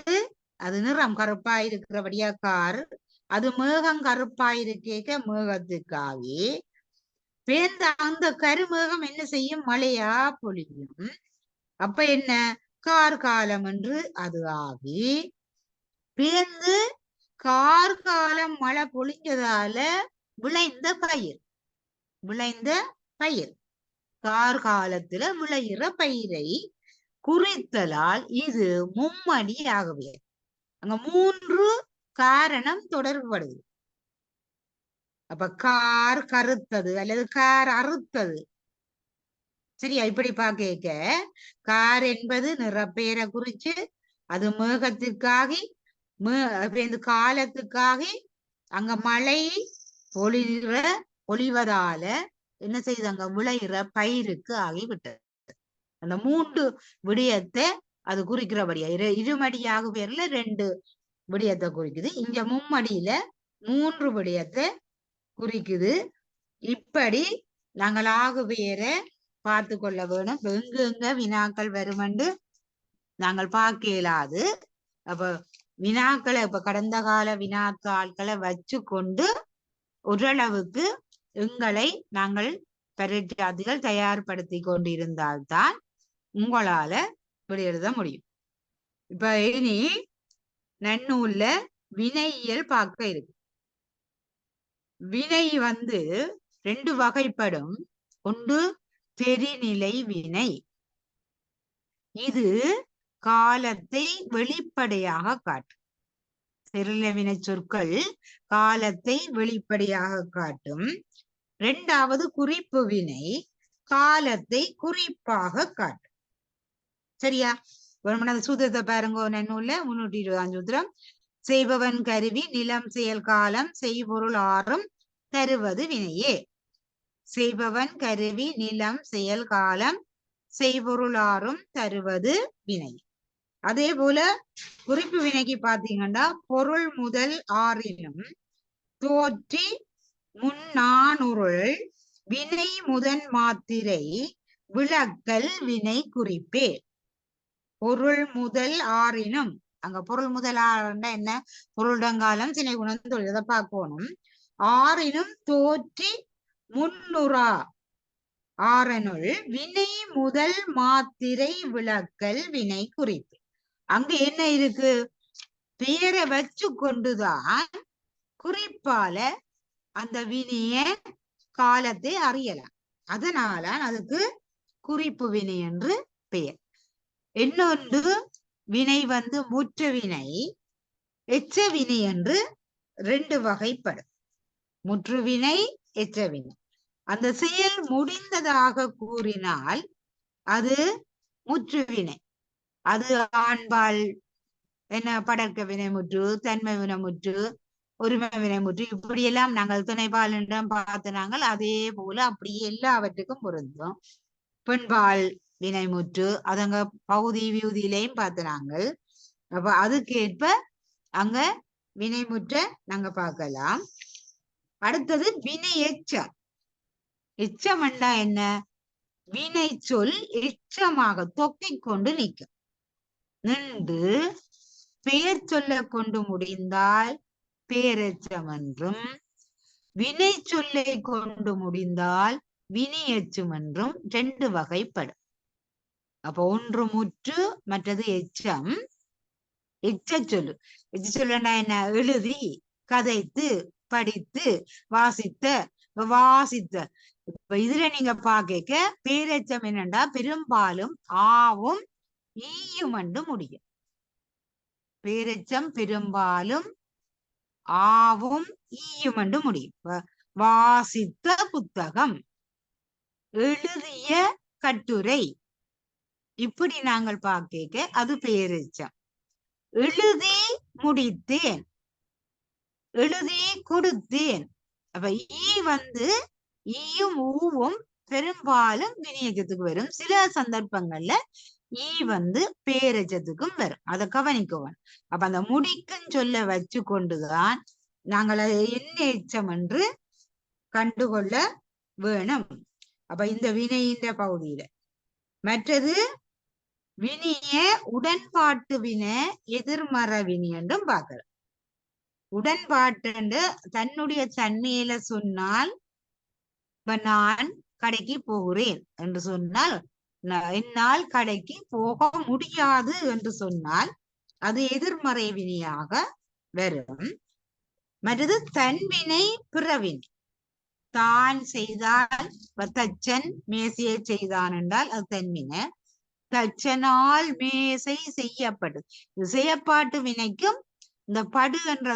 அது நிறம் கருப்பா இருக்கிறபடியா கார், அது மேகம் கருப்பாயிருக்க மேகத்துக்காகி பேர்ந்த அந்த கருமேகம் என்ன செய்யும்? மழையா பொழியும். அப்ப என்ன? கார்காலம் என்று அது ஆகி பேர்ந்து கார்காலம் மழை பொழிஞ்சதால விளைந்த பயிர் கார்காலத்துல விளையிற பயிரை குறித்தலால் இது மும்மடி ஆகவே. அங்க 3 காரணம் தொடர்புபடுது. அப்ப கார் கருத்தது அல்லது கார் அறுத்தது. சரியா? இப்படி பார்க்க கார் என்பது நிறப்பெயரை குறிச்சு அது மேகத்திற்காகி இந்த காலத்துக்காகி அங்க மழை பொழிவதால என்ன செய்தாங்க, விளையிற பயிருக்கு ஆகிவிட்டது. அந்த 3 விடயத்தை அது குறிக்கிறபடியா இருமடியாக பேர்ல 2 விடயத்தை குறிக்குது. இங்க மும்மடியில 3 விடயத்தை குறிக்குது. இப்படி நாங்கள் ஆகு பெயரை பார்த்து கொள்ள வேணும். எங்க வினாக்கள் வருமென்று நாங்கள் பார்க்க இயலாது. அப்ப வினாக்களை இப்ப கடந்த கால வினாத்தாள்களை வச்சு கொண்டு ஓரளவுக்கு எங்களை நாங்கள் பரீட்சாதிகள் தயார்படுத்தி கொண்டிருந்தால்தான் உங்களால இப்படி எழுத முடியும். இப்ப இனி நன்னூல்ல வினையியல் பார்க்க இருக்கு. வினை 2 வகைப்படும். ஒன்று தெரிநிலை வினை. இது காலத்தை வெளிப்படையாக காட்டும். தெரிநிலை வினை சொற்கள் காலத்தை வெளிப்படையாக காட்டும். 2வது குறிப்பு வினை காலத்தை குறிப்பாக காட்டும். சரியா? சூத்திரத்தை பாருங்க. நன்னூல்ல 320 சூத்திரம். செய்பவன் கருவி நிலம் செயல் காலம் செய்பொருள் ஆறும் தருவது வினையே. செய்பவன் கருவி நிலம் செயல் காலம் செய்பொருள் ஆறும் தருவது வினை. அதே போல குறிப்பு வினைக்கு பாத்தீங்கன்னா பொருள் முதல் ஆறிலும் தோற்றி முன்னானுருள் வினை முதன் மாத்திரை விளக்கல் வினை குறிப்பே. பொருள் முதல் ஆறினும், அங்க பொருள் முதல் ஆறுண்டா என்ன, பொருளுடங்காலம் சினை குணம் தொழில் அதை பார்க்கணும். ஆறினும் தோற்றி முன்னுறா ஆறனுள் வினை முதல் மாத்திரை விளக்கல் வினை குறிப்பு. அங்க என்ன இருக்கு, பெயரை வச்சு கொண்டுதான் குறிப்பால அந்த வினைய காலத்தை அறியலாம். அதனால அதுக்கு குறிப்பு வினை என்று பெயர். இன்னொன்று வினை முற்று வினை எச்ச வினை என்று 2 வகைப்படும். முற்று வினை எச்ச வினை. அந்த செயல் முடிந்ததாக கூறினால் அது முற்று வினை. அது ஆண்பால் என்ன படர்க்க வினை முற்று, தன்மை வினை முற்று, ஒருமை வினை முற்று, இப்படியெல்லாம் நாங்கள் துணைபால் பார்த்து நாங்கள் அதே போல அப்படியே எல்லாவற்றுக்கும் பொருந்தும். பெண்பால் வினை முற்று அதங்க பகுதி வியூதியிலையும் பார்த்து நாங்கள். அப்ப அதுக்கேற்ப அங்க வினை முற்ற நாங்க பார்க்கலாம். அடுத்தது வினை எச்சம். எச்சம் என்ன, வினை சொல் எச்சமாக தொக்கிக் கொண்டு நிற்கும். நின்று பெயர் சொல்ல கொண்டு முடிந்தால் பேரெச்சம் என்றும், வினை சொல்லை கொண்டு முடிந்தால் வினை எச்சம் என்றும் 2 வகைப்படும். அப்ப ஒன்று முற்று, மற்றது எச்சம். எச்ச சொல்லு. எச்ச சொல்லுன்னா என்ன, எழுதி கதைத்து படித்து வாசித்த. இப்ப இதுல நீங்க பாக்க பேரெச்சம் என்னண்டா பெரும்பாலும் ஆவும் ஈயும் என்று முடியும். பேரெச்சம் பெரும்பாலும் ஆவும் ஈயும் என்று முடியும். வாசித்த புத்தகம், எழுதிய கட்டுரை, இப்படி நாங்கள் பார்க்க அது பேரெச்சம். எழுதி முடித்தேன், எழுதி கொடுத்தேன். அப்ப ஈயும் ஊவும் பெரும்பாலும் வினையச்சத்துக்கு வரும். சில சந்தர்ப்பங்கள்ல ஈ பேரெச்சத்துக்கும் வரும். அதை கவனிக்குவோம். அப்ப அந்த முடிக்கும் சொல்ல வச்சு கொண்டுதான் நாங்கள் என்ன எச்சம் என்று கண்டுகொள்ள வேணும். அப்ப இந்த வினையின் பகுதியில மற்றது வினிய உடன்பாட்டு வினை எதிர்மறை வினி என்றும் பார்க்கலாம். உடன்பாட்டு தன்னுடைய தன்மையில சொன்னால், இப்ப நான் கடைக்கு போகிறேன் என்று சொன்னால், என்னால் கடைக்கு போக முடியாது என்று சொன்னால் அது எதிர்மறை வினையாக வரும். மற்றது தன்வினை பிறவினை. தான் செய்தால், தச்சன் மேசையை செய்தான் என்றால் அது தன்வினை. தச்சனால் மேசை செய்யப்பட்டது. செய்யப்பாட்டு வினைக்கும் இந்த படு என்ற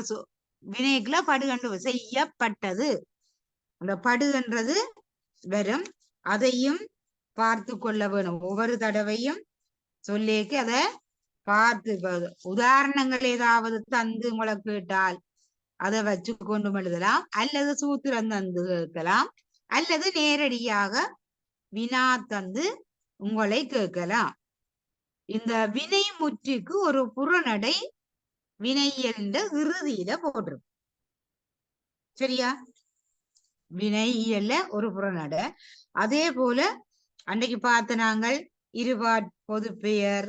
வினைக்குள்ள படு என்று செய்யப்பட்டது, அந்த படு என்றது வரும். அதையும் பார்த்து கொள்ள வேணும். ஒவ்வொரு தடவையும் சொல்லிக்கு அதை பார்த்து, உதாரணங்கள் ஏதாவது தந்து உங்களை கேட்டால் அதை வச்சு கொண்டு எழுதலாம், அல்லது சூத்திரம் தந்து கேட்கலாம். அல்லது நேரடியாக வினா தந்து உங்களை கேட்கலாம். இந்த வினை முற்றுக்கு ஒரு புறநடை வினையியல் இறுதியில போட்டிருக்கும். சரியா? வினையியல்ல ஒரு புறநடை. அதே போல அன்னைக்கு பார்த்த நாங்கள் இருபாற் பொதுப்பெயர்,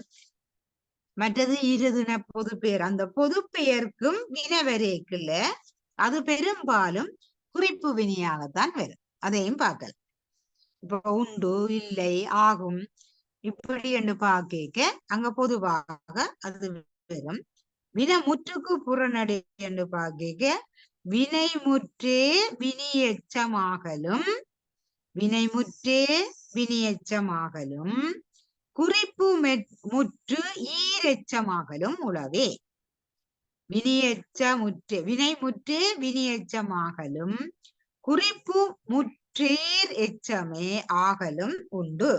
மற்றது இருதின பொதுப்பெயர். அந்த பொதுப்பெயருக்கும் வினை வரைக்குள்ள அது பெரும்பாலும் குறிப்பு வினையாகத்தான் வரும். அதையும் பார்க்கலாம். இப்ப உண்டு, இல்லை, ஆகும் இப்படி என்று பார்க்க அங்க பொதுவாக அது வரும். வினை முற்றுக்கு புறநடை என்று பார்க்க வினை முற்றே வினியெச்சமாகலும், வினை முற்றே வினியெச்சமாகலும், குறிப்பு முற்று ஈரெச்சமாகலும் உளவே. வினியெச்சமுற்றே வினை முற்றே வினியெச்சமாகலும், குறிப்பு முற்றீர் எச்சமே ஆகலும் உண்டு.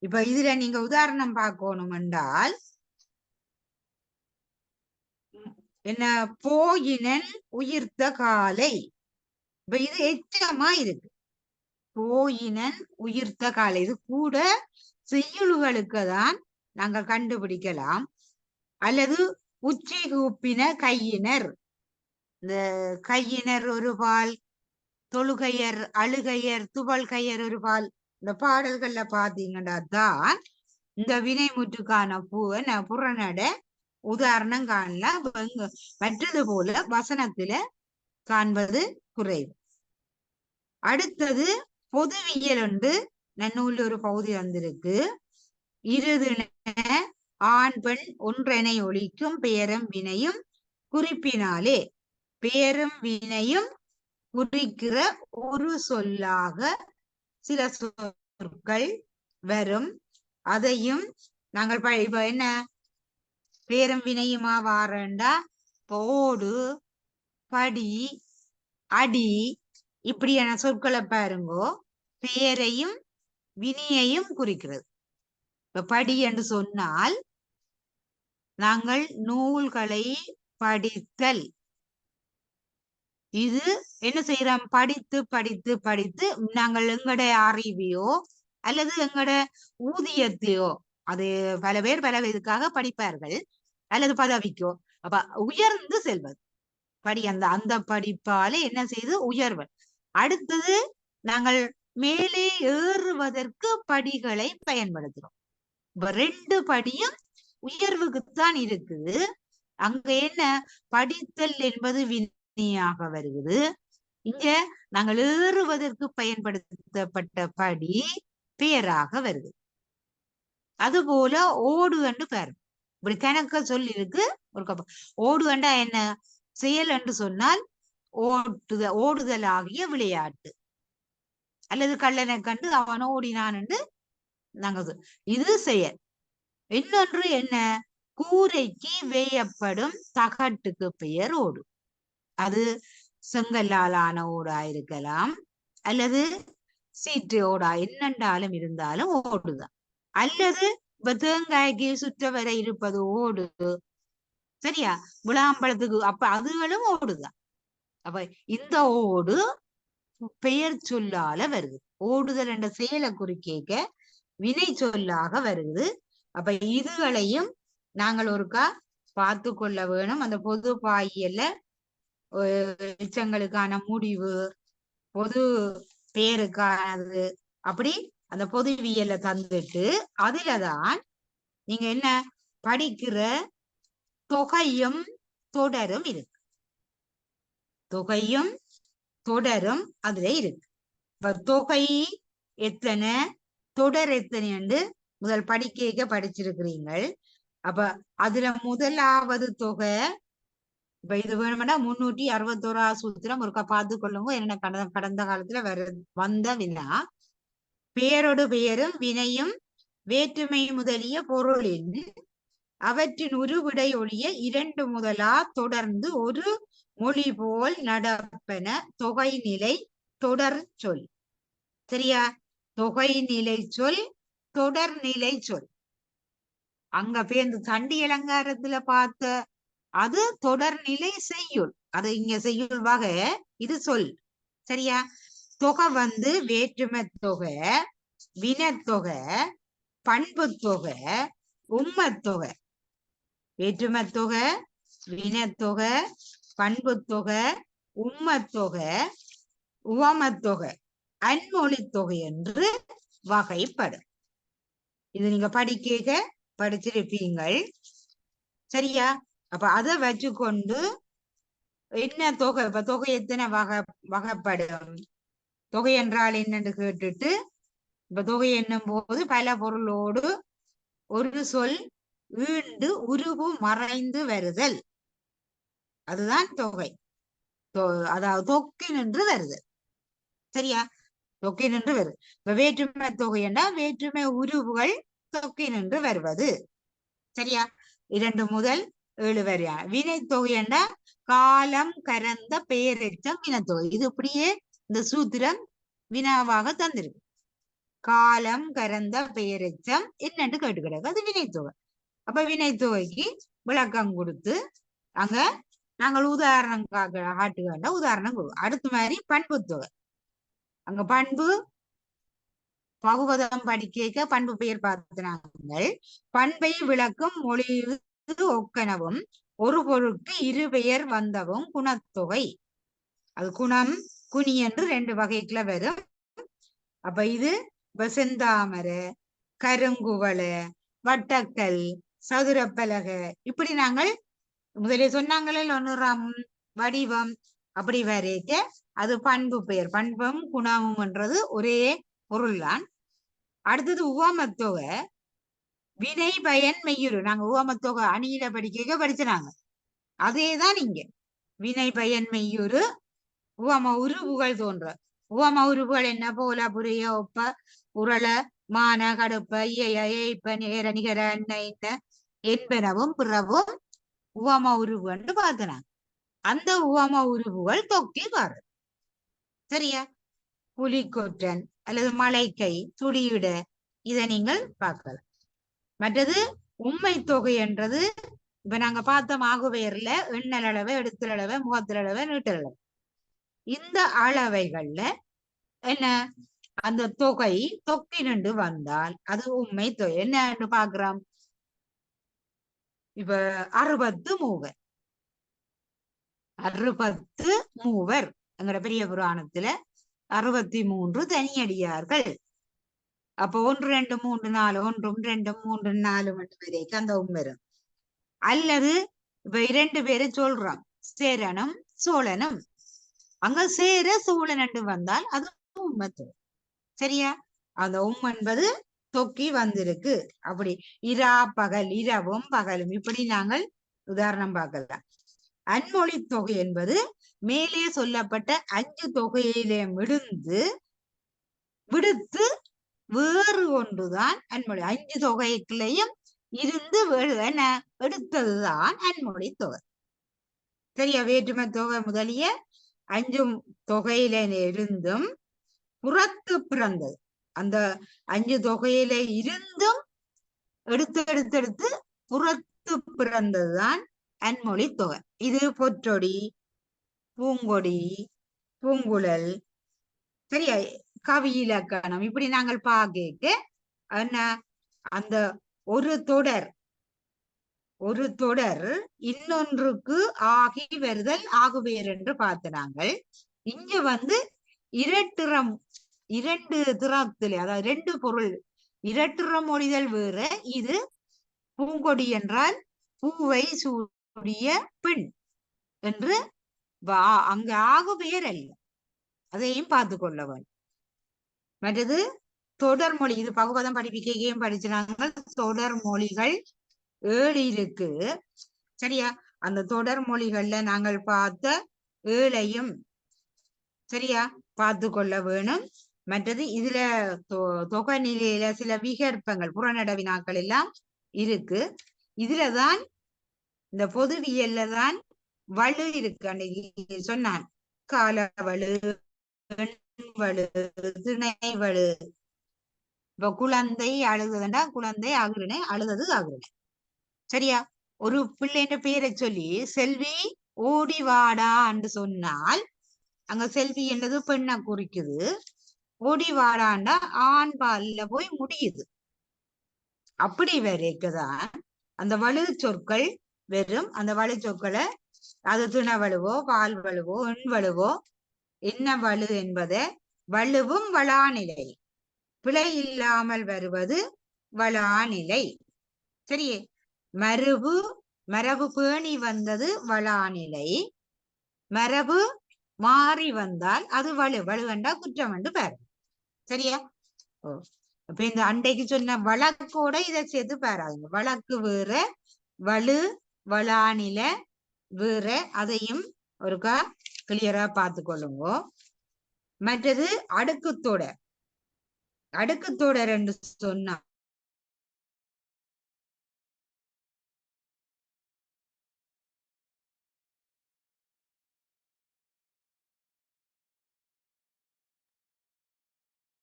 இப்ப இதுல நீங்க உதாரணம் பார்க்கணும் என்றால் என்ன, போயினன் உயிர்த்த காலை. இப்ப இது எச்சமா இருக்கு. போயினன் உயிர்த்த காலை இது கூட செய்யுள்களுக்கு தான் நாங்கள் கண்டுபிடிக்கலாம். அல்லது உச்சி கூப்பின கையினர், இந்த கையினர் ஒரு பால், தொழுகையர், அழுகையர், துவல்கையர் ஒரு பால். இந்த பாடல்கள்ல பாத்தீங்கன்னா தான் இந்த வினை முற்றுக்கான புறநட உதாரணம் காணலாம். மற்றது போல வசனத்துல காண்பது குறைவு. அடுத்தது பொதுவியல் ஒன்று நன்னூல் ஒரு பகுதி வந்திருக்கு. இருதின ஆண் பெண் ஒன்றனை ஒழிக்கும் பெயரும் வினையும் குறிப்பினாலே. பெயரும் வினையும் குறிக்கிற ஒரு சொல்லாக சில சொற்கள் வரும். அதையும் நாங்கள் இப்ப என்ன பேரும் வினையுமா வாரண்டா, போடு, படி, அடி இப்படியான சொற்களை பாருங்கோ, பெயரையும் வினையையும் குறிக்கிறது. இப்ப படி என்று சொன்னால் நாங்கள் நூல்களை படித்தல். இது என்ன செய்யறோம், படித்து படித்து படித்து நாங்கள் எங்கட அறிவையோ அல்லது எங்கட ஊதியத்தையோ, அது பல பேர் பல இதுக்காக படிப்பார்கள், அல்லது பதவிக்கோ. அப்ப உயர்ந்து செல்வது படி. அந்த படிப்பால என்ன செய்து உயர்வது. அடுத்தது நாங்கள் மேலே ஏறுவதற்கு படிகளை பயன்படுத்துறோம். இப்ப 2 படியும் உயர்வுக்குத்தான் இருக்குது. அங்க என்ன, படித்தல் என்பது வினையாக வருகிறது. இங்க நாங்கள் ஏறுவதற்கு பயன்படுத்தப்பட்ட படி பெயராக வருது. அதுபோல ஓடு என்று பாரு, இப்படி கணக்க சொல்லி இருக்கு. ஒரு ஓடு என்றா என்ன, செயல் என்று சொன்னால் ஓடுதல் ஆகிய விளையாட்டு. அல்லது கள்ளனை கண்டு அவன் ஓடினான் என்று நாங்க இது செயல். இன்னொன்று என்ன, கூரைக்கு வேயப்படும் தகட்டுக்கு பெயர் ஓடு. அது செங்கல்லாலான ஓடா இருக்கலாம், அல்லது சீற்று ஓடா என்னென்றாலும் இருந்தாலும் ஓடுதான். அல்லது இப்ப தேங்காய்க்கு சுற்ற வரை இருப்பது ஓடு. சரியா? விளாம்பழத்துக்கு அப்ப அதுகளும் ஓடுதான். அப்ப இந்த ஓடு பெயர் சொல்லால வருது. ஓடுதல் என்ற செயலை குறிக்க வினை சொல்லாக வருது. அப்ப இதுகளையும் நாங்கள் ஒருக்கா பார்த்து கொள்ள வேணும். அந்த பொது பாயியல்ல எச்சங்களுக்கான முடிவு, பொது பெயருக்கானது, அப்படி அந்த பொதுவியல்ல தந்துட்டு அதுலதான் நீங்க என்ன படிக்கிற தொகையும் தொடரும் இருக்கு. தொகையும் தொடரும் அதுல இருக்கு. இப்ப தொகை எத்தனை, தொடர் எத்தனை என்று முதல் படிக்க படிச்சிருக்கிறீங்கள். அப்ப அதுல முதலாவது தொகை, இப்ப இது வேணும்னா 361 சூத்திரம் ஒருக்கா பார்த்து கொள்ளுங்க. என்ன கடந்த காலத்துல வந்த வினா, பெயரோடு பெயரும் வினையும் வேற்றுமை முதலிய பொருளின் அவற்றின் உருவிடை ஒழிய 2 முதலா தொடர்ந்து ஒரு மொழி போல் நடப்பன தொகை நிலை தொடர் சொல். சரியா? தொகை நிலை சொல், தொடர் நிலை சொல். அங்க பேருந்து தண்டி அலங்காரத்துல பார்த்த அது தொடர்நிலை செய்யுள். அது இங்க செய்யுள் வகை, இது சொல். சரியா? தொகை வந்து வேற்றுமை தொகை, வினத்தொகை, பண்பு தொகை, உம்மத்தொகை. வேற்றுமை தொகை, வினத்தொகை, பண்பு தொகை, உம்மத்தொகை, உவமத்தொகை, அன்மொழி தொகை என்று வகைப்படும். இது நீங்க படிச்சிருப்பீங்கள். சரியா? அப்ப அதை வச்சுக்கொண்டு என்ன தொகை, இப்ப தொகை எத்தனை வகைப்படும், தொகை என்றால் என்னன்னு கேட்டுட்டு, இப்ப தொகை என்னும் போது பல பொருளோடு ஒரு சொல் ஈண்டு உருவு மறைந்து வருதல், அதுதான் தொகை. அதாவது தொக்கி நின்று வருது. சரியா? தொக்கி நின்று வருது. இப்ப வேற்றுமை தொகை என்றால் வேற்றுமை உருவுகள் தொக்கி நின்று வருவது. சரியா? 2 முதல் 7 வரையான. வினை தொகை என்றால் காலம் கரந்த பெயரெச்சம் வினத்தொகை. இது இப்படியே இந்த சூத்திரம் வினாவாக தந்திருக்கு. காலம் கரந்த பெயரெச்சம் என்னன்னு கேட்டு கிடக்கு, அது வினைத்தொகை. அப்ப வினைத்தொகைக்கு விளக்கம் கொடுத்து அங்க நாங்கள் உதாரணம் காட்டு வேண்டாம், உதாரணம் கொடுக்கும். அடுத்த மாதிரி பண்பு தொகை. அங்க பண்பு பகுவதம் படிக்க பண்பு பெயர் பார்த்தாங்கள். பண்பை விளக்கும் மொழி ஒக்கனவும் ஒரு பொருளுக்கு இரு பெயர் வந்தவும் குணத்தொகை. அது குணம் குனி என்று 2 வகைக்குள்ள வரும். அப்ப இது செந்தாமரை, கருங்குவளை, வட்டக்கல், சதுரப்பலகை, இப்படி நாங்கள் முதலே சொன்னாங்களே நிறம், வடிவம், அப்படி வரைக்க அது பண்பு பெயர். பண்பும் குணமும் என்றது ஒரே பொருள் தான். அடுத்தது உவமத்தொகை, வினை பயன் மெய்யுரு. நாங்க உவமத்தொகை அணியில படிச்சாங்க, அதேதான் இங்க. வினை பயன் மெய்யுரு, உவம உருவுகள் தோன்ற. உவம உருவுகள் என்ன? போல, புரிய, ஒப்ப, உரள, மான, கடுப்ப, இய, ஏய்ப்ப, நேர, நிகர, என்பனவும் பிறவும் உவம உருவு என்று பார்த்தனாங்க. அந்த உவம உருவுகள் தொக்கி பாரு. சரியா? புலிக்கொற்றன் அல்லது மலைக்கை, துடியிட, இதை நீங்கள் பார்க்கலாம். மற்றது உண்மை தொகை என்றது இப்ப நாங்க பார்த்தோம் ஆகுபெயர்ல எண்ணல் அளவை, எடுத்தல் அளவை, முகத்தல் அளவை, நீட்டல் அளவை. இந்த அளவைகள்ல என்ன அந்த தொகை தொக்கி நின்று வந்தால் அது உண்மை தொகை. என்னன்னு பாக்குறோம். இப்ப 60 மூவர், 60 மூவர். எங்கட பெரிய புராணத்துல 63 தனியடியார்கள். அப்ப 1 2 3 4, 1 2 3 4 வரைக்கும் அந்த வரும். அல்லது இப்ப 2 பேரை சொல்றோம், சேரனும் சோழனும். அங்க சேர சோழன் என்று வந்தால் அது உண்மை. சரியா? அந்த என்பது தொக்கி வந்திருக்கு. அப்படி இரா பகல், இரவும் பகலும், இப்படி நாங்கள் உதாரணம் பார்க்கலாம். அன்மொழி தொகை என்பது மேலே சொல்லப்பட்ட 5 தொகையிலே விடுத்து வேறு ஒன்றுதான் அன்மொழி. 5 தொகைக்குள்ளேயும் இருந்து என்ன எடுத்ததுதான் அன்மொழி தொகை. சரியா? வேற்றுமை தொகை முதலிய 5 தொகையில இருந்தும் புறத்து பிறந்தது. அந்த 5 தொகையில இருந்தும் எடுத்து புறத்து பிறந்ததுதான் அன்மொழி தொகை. இது பொற்றொடி, பூங்கொடி, பூங்குழல், சரியா, கவி இலக்கணம், இப்படி நாங்கள் பார்க்க என்ன அந்த ஒரு தொடர் இன்னொன்றுக்கு ஆகி வருதல் ஆகுபெயர் என்று பார்த்து நாங்கள் இங்க இரண்டு திறத்திலே, அதாவது 2 பொருள் இரட்டுறம் மொழிதல் வேற. இது பூங்கொடி என்றால் பூவை சூடிய பெண் என்று அங்க ஆகுபெயர் அல்ல, அதையும் பார்த்து கொள்ள வேண்டும். மற்றது தொடர்மொழி, இது பகுவதம் படிப்பிக்கையும் படிச்சாங்க. தொடர் மொழிகள் 7 இருக்கு. சரியா? அந்த தொடர் மொழிகள்ல நாங்கள் பார்த்த 7ஐயும் சரியா பார்த்து கொள்ள வேணும். மற்றது இதுல தொகை நிலையில சில விகற்பங்கள், புறநட வினாக்கள் எல்லாம் இருக்கு. இதுலதான் இந்த பொதுவியல்ல தான் வலு இருக்கு. அன்னைக்கு சொன்னான், கால வலு, வலு, திணை வலு. இப்ப குழந்தை அழுதுண்டா குழந்தை ஆகுறனே, அழுதது ஆகுறனே. சரியா? ஒரு பிள்ளைன்ற பேரை சொல்லி செல்வி ஓடி வாடா என்று சொன்னால் அங்க செல்வி என்றது பெண்ணை குறிக்குது. ஓடி வாடாண்டா ஆண் பால்ல போய் முடியுது. அப்படி வரைக்குதான் அந்த வலு சொற்கள் வெறும் அந்த வலு சொற்களை அது திண வலுவோ பால் வலுவோ எண் வலுவோ என்ன வலு என்பதை வலுவும் வளாநிலை பிழை இல்லாமல் வருவது வளாநிலை. சரியே, மரபு பேணி வந்தது வளாநிலை. மரபு மாறி வந்தால் அது வலுவண்டா குற்றம் என்று பாரு. சரியா? இப்ப இந்த அண்டைக்கு சொன்ன வழக்கோட இதை சேர்த்து பாராதுங்க. வழக்கு வேற, வலு வளாநில வேற. அதையும் ஒருக்கா கிளியரா பார்த்து கொள்ளுங்க. மற்றது அடுக்குத்தொடர் என்று சொன்னா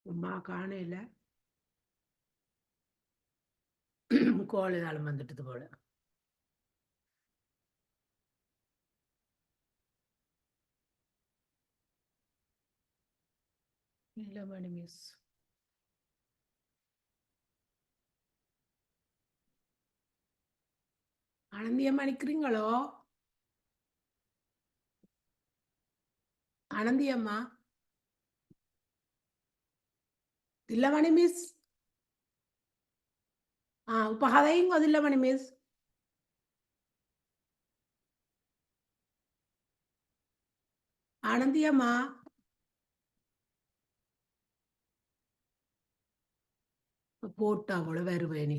உமா காணையில கோழி நாளும் வந்துட்டது போல. இல்ல மணி மிஸ். ஆனந்தியம்மா நிக்கிறீங்களோ? ஆனந்தியம்மா இல்ல மணி மிஸ். இப்ப கதையும் அதில்ல மணி மிஸ். ஆனந்தியம்மா போட்டா கூட வருவேனே.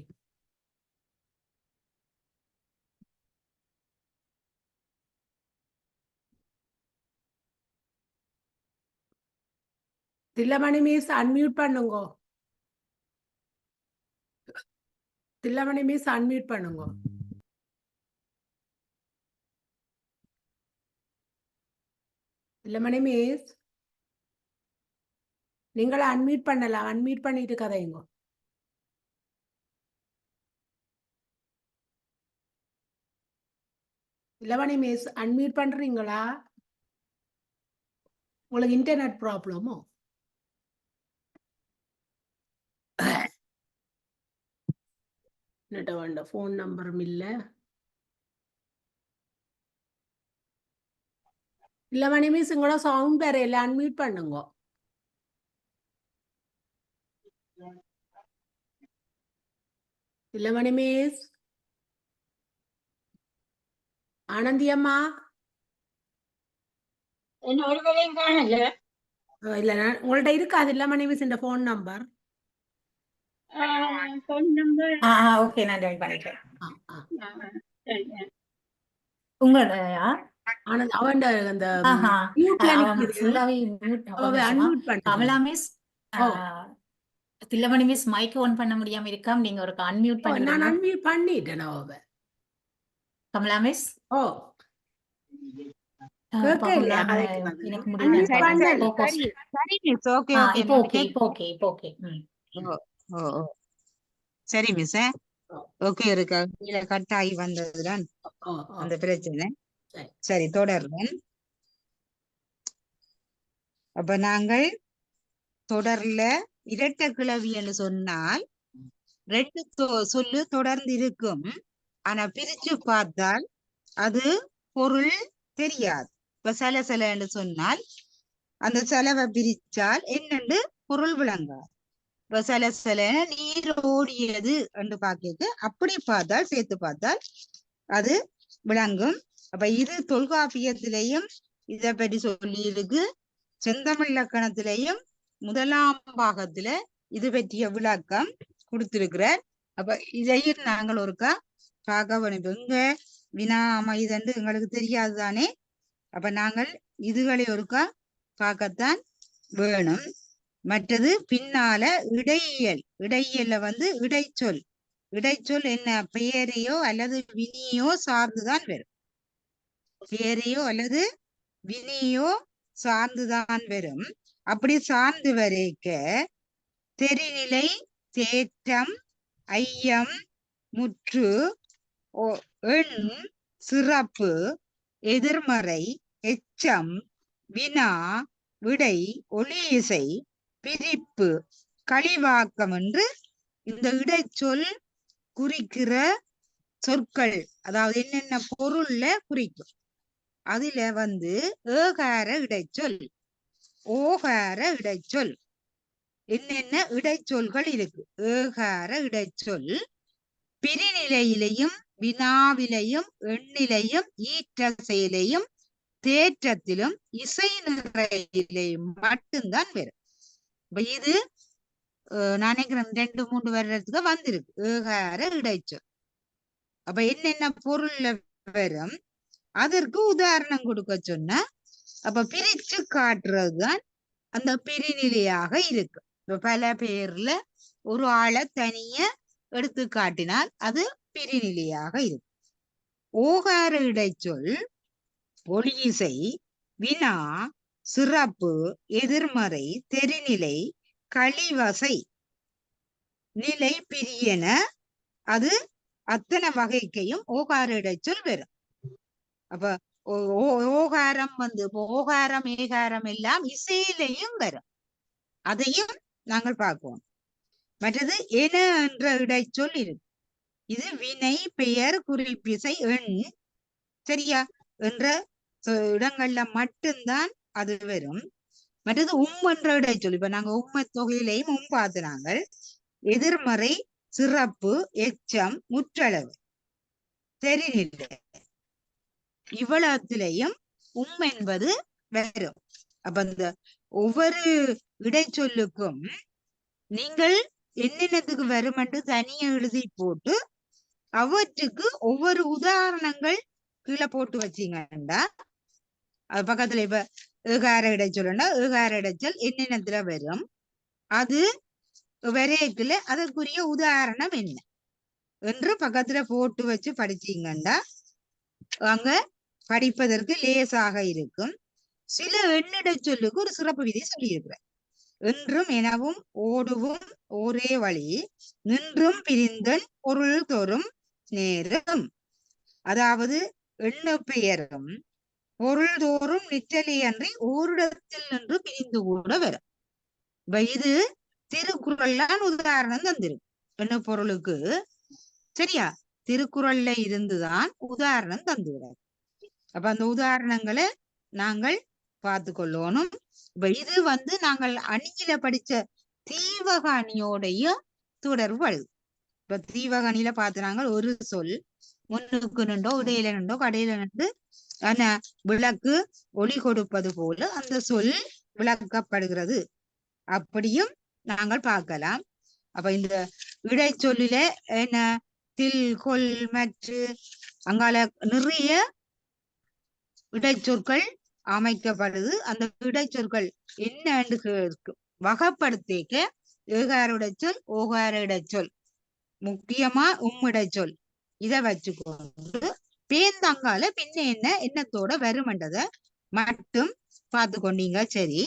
தில்லமணி மிஸ் அன்மியூட் பண்ணுங்க. தில்லமணி மிஸ் அன்மியூட் பண்ணுங்க. தில்லமணி மிஸ் நீங்கள அன்மியூட் பண்ணலாம். அன்மியூட் பண்ணிட்டு கதையுங்க. தில்லமணி மிஸ் அன்மியூட் பண்றீங்களா? உங்களுக்கு இன்டர்நெட் ப்ராப்ளமோ? நெட்ட வேண்ட ஃபோன் நம்பரும் இல்ல. இல்ல மணி மிஸ் உங்களோட சவுண்ட் வேற இல்ல. அன்மியூட் பண்ணுங்க. இல்ல மணி மிஸ். ஆனந்தி அம்மா ஒரு வேலையும் காணல. இல்ல உங்கள்ட்ட இருக்காது இல்ல மணி மிஸ் இந்த phone number? Phone number okay, நான் ஜாயின் பண்ணிக்கிறேன். சரிங்க. உங்களோடயா? ஆனந்த் அவன் அந்த ஆஹா, மியூட்ல அவன் நிக்குது. ஃபுல்லாவே மியூட். அவ அன்மியூட் பண்ணுங்க. கமலா மிஸ், ஓ. தில்லமணி மிஸ் மைக் ஆன் பண்ண முடியாம இருக்காம். நீங்க ஒரு அன்மியூட் ஓ, நான் பண்ணுங்க. அன்மியூட் பண்ணிட்டேன் அவ. கமலா மிஸ், ஓ கேட்க இல்லையா கதைக்கிறது? எனக்கு அன்மியூட் முடியல. பண்ணல. சரி மிஸ். ஓகே ஓகே இப்போ ஓகே, இப்போ ஓகே, இப்போ ஓகே. சரி மிஸ். ஓகே இருக்கா? கீழே கட் ஆகி வந்ததுதான் அந்த பிரச்சனை. சரி, தொடர்றேன். அப்ப நாங்கள் தொடர்ல இரட்டை கிளவி என்று சொன்னால் 2 சொல்லு தொடர்ந்து இருக்கும். ஆனா பிரிச்சு பார்த்தால் அது பொருள் தெரியாது. இப்ப சில என்று சொன்னால் அந்த செலவை பிரிச்சால் என்னென்று பொருள் விளங்காது. இப்ப சில நீர் ஓடியது என்று பார்க்க அப்படி பார்த்தால் சேர்த்து பார்த்தால் அது விளங்கும். அப்ப இது தொல்காப்பியத்திலையும் இதை பற்றி சொல்லி இருக்கு. செந்தமிழ் இலக்கணத்திலையும் 1ஆம் பாகத்துல இது பற்றிய விளக்கம் கொடுத்திருக்கிறார். அப்ப இதையும் நாங்கள் ஒருக்கா பார்க்க வேண்டும். எங்க வினா அமைதண்டு எங்களுக்கு தெரியாது தானே. அப்ப நாங்கள் இதுகளை ஒருக்கா பார்க்கத்தான் வேணும். மற்றது பின்னால இடையியல்ல இடைச்சொல் என்ன பெயரையோ அல்லது வினியோ சார்ந்துதான் வரும். பெயரையோ அல்லது வினியோ சார்ந்துதான் வரும். அப்படி சார்ந்து வரைக்க தெரிநிலை, தேற்றம், ஐயம், முற்று, எண், சிறப்பு, எதிர்மறை, எச்சம், வினா, விடை, ஒலி இசை, பிரிப்பு, களிவாக்கம் என்று இந்த இடைச்சொல் குறிக்கிற சொற்கள், அதாவது என்னென்ன பொருள்ல குறிக்கும். அதுல வந்து ஏகார இடைச்சொல், ஓகார இடைச்சொல், என்னென்ன இடைச்சொல்கள் இருக்கு. ஏகார இடைச்சொல் பிரிநிலையிலையும் வினாவிலையும் எண்ணிலையும் ஈற்ற செயலையும் தேற்றத்திலும் இசை நிறையிலையும் மட்டும்தான் வரும். இப்ப இது நான் நினைக்கிறேன் 2-3 வருடத்துக்கு வந்திருக்கு ஏகார இடைச்சொல். அப்ப என்னென்ன பொருள்ல வரும், அதற்கு உதாரணம் கொடுக்க சொன்னா அப்ப பிரிச்சு காட்டுறதுதான் அந்த பிரிநிலையாக இருக்கு. இப்ப பல பேர்ல ஒரு ஆளை தனிய எடுத்து காட்டினால் அது பிரிநிலையாக இருக்கு. ஓகார இடைச்சொல் ஒலியிசை, வினா, சிறப்பு, எதிர்மறை, தெரிநிலை, களிவசை, நிலை பிரியன, அது அத்தனை வகைக்கையும் ஓகார இடைச்சொல் வரும். அப்ப ஓகாரம் வந்து ஓகாரம் ஏகாரம் எல்லாம் இசையிலையும் வரும். அதையும் நாங்கள் பார்ப்போம். மற்றது என என்ற இடைச்சொல் இருக்கு. இது வினை, பெயர், குறிப்பிசை, எண், சரியா என்ற இடங்கள்ல மட்டும்தான் அது வரும். மற்றது என்ற இடைச்சொல், இப்ப நாங்க உண்மை தொகையிலையும் பார்த்துனாங்க. எதிர்மறை, சிறப்பு, எச்சம், முற்றளவு, தெரிநிலை, இவ்வளத்திலையும் என்பது வரும். அப்ப இந்த ஒவ்வொரு இடைச்சொல்லுக்கும் நீங்கள் என்னென்னத்துக்கு வரும் என்று தனியா எழுதி போட்டு அவற்றுக்கு ஒவ்வொரு உதாரணங்கள் கீழே போட்டு வச்சீங்கன்னா அது பக்கத்துல இப்ப ஏகார இடைச்சொல்னா ஏகார இடைச்சொல் என்னென்னத்துல வரும், அது வரையக்குல அதற்குரிய உதாரணம் என்ன என்று பக்கத்துல போட்டு வச்சு படிச்சீங்கன்னா அங்க படிப்பதற்கு லேசாக இருக்கும். சில எண்ணிடைச்சொல்லுக்கு ஒரு சிறப்பு விதி சொல்லியிருக்கிறேன். என்றும் எனவும் ஓடுவும் ஒரே வழி, நின்றும் பிரிந்தன் பொருள் தோறும் நேரம், அதாவது எண்ண பெயரும் பொருள் தோறும் நிற்றலை அன்றி ஓரிடத்தில் நின்று பிரிந்து கூட வரும். இது திருக்குறள்லாம் உதாரணம் தந்திருக்கு என்ன பொருளுக்கு, சரியா? திருக்குறள்ல இருந்துதான் உதாரணம் தந்துகிறார். அப்ப அந்த உதாரணங்களை நாங்கள் பார்த்து கொள்ளணும். இப்ப இது வந்து நாங்கள் அணியில படிச்ச தீவக அணியோடைய தொடர்பு அழுது. இப்ப தீவக அணியில பார்த்துனாங்க ஒரு சொல் முன்னுக்கு நின்றோ இடையில நின்றோ கடையில நின்று விளக்கு ஒளி கொடுப்பது போல அந்த சொல் விளக்கப்படுகிறது. அப்படியும் நாங்கள் பார்க்கலாம். அப்ப இந்த இடைச்சொல்லில என்ன தில், கொல், மற்று அங்கால நிறைய இடைச்சொற்கள் அமைக்கப்படுது. அந்த இடைச்சொற்கள் என்ன வகைப்படுத்திக்க ஏகார இடைச்சொல், ஓகார இடைச்சொல், முக்கியமா இடைச்சொல், இதை வச்சுக்கொண்டு பேந்தங்கால பின்ன என்ன என்னத்தோட வருமன்றத மட்டும் பார்த்து கொண்டீங்க. சரி,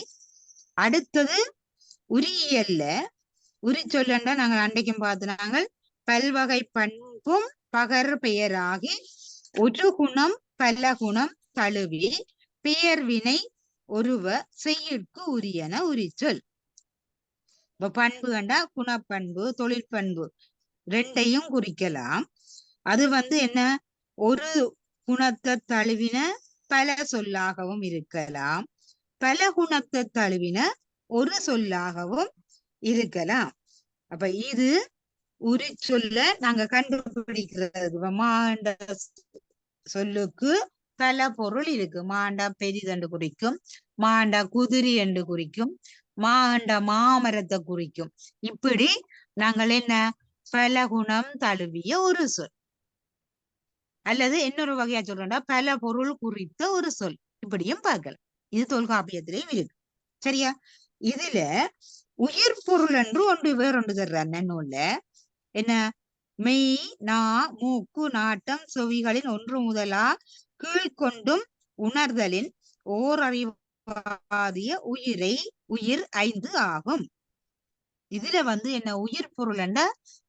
அடுத்தது உரியல்ல உரிச்சொல்லண்டா நாங்கள் அன்றைக்கும் பார்த்து பல்வகை பண்பும் பகர் பெயராகி ஒரு குணம் பல குணம் தழுவி பெயர் வினை ஒருவ செய்யிற்கு உரியன உரிச்சொல். இப்ப பண்பு கண்டா குணப்பண்பு, தொழிற்பண்பு ரெண்டையும் குறிக்கலாம். அது வந்து என்ன, ஒரு குணத்தை தழுவின பல சொல்லாகவும் இருக்கலாம், பல குணத்தை தழுவின ஒரு சொல்லாகவும் இருக்கலாம். அப்ப இது உரிச்சொல்ல நாங்க கண்டுபிடிக்கிறது. மாண்ட சொல்லுக்கு பல பொருள் இருக்கு. மாண்டா பெரிதண்டு குறிக்கும், மாண்டா குதிரி என்று குறிக்கும், மாண்ட மாமரத்தை குறிக்கும். இப்படி நாங்கள் என்ன பல குணம் தழுவிய ஒரு சொல், அல்லது இன்னொரு வகையா சொல்றோம்னா பல பொருள் குறித்த ஒரு சொல், இப்படியும் பார்க்கலாம். இது தொல்காப்பியத்திலையும் இருக்கு. சரியா? இதுல உயிர் பொருள் என்று ஒன்று வேறொன்று தர்றார் நன்னூல்ல. என்ன, மெய், நா, மூக்கு, நாட்டம், செவிகளின் ஒன்று முதலா கீழ்கொண்டும் உணர்தலின் ஓரறிவாதிய உயிர் 5 ஆகும். இதுல வந்து என்ன உயிர் பொருள் என்ற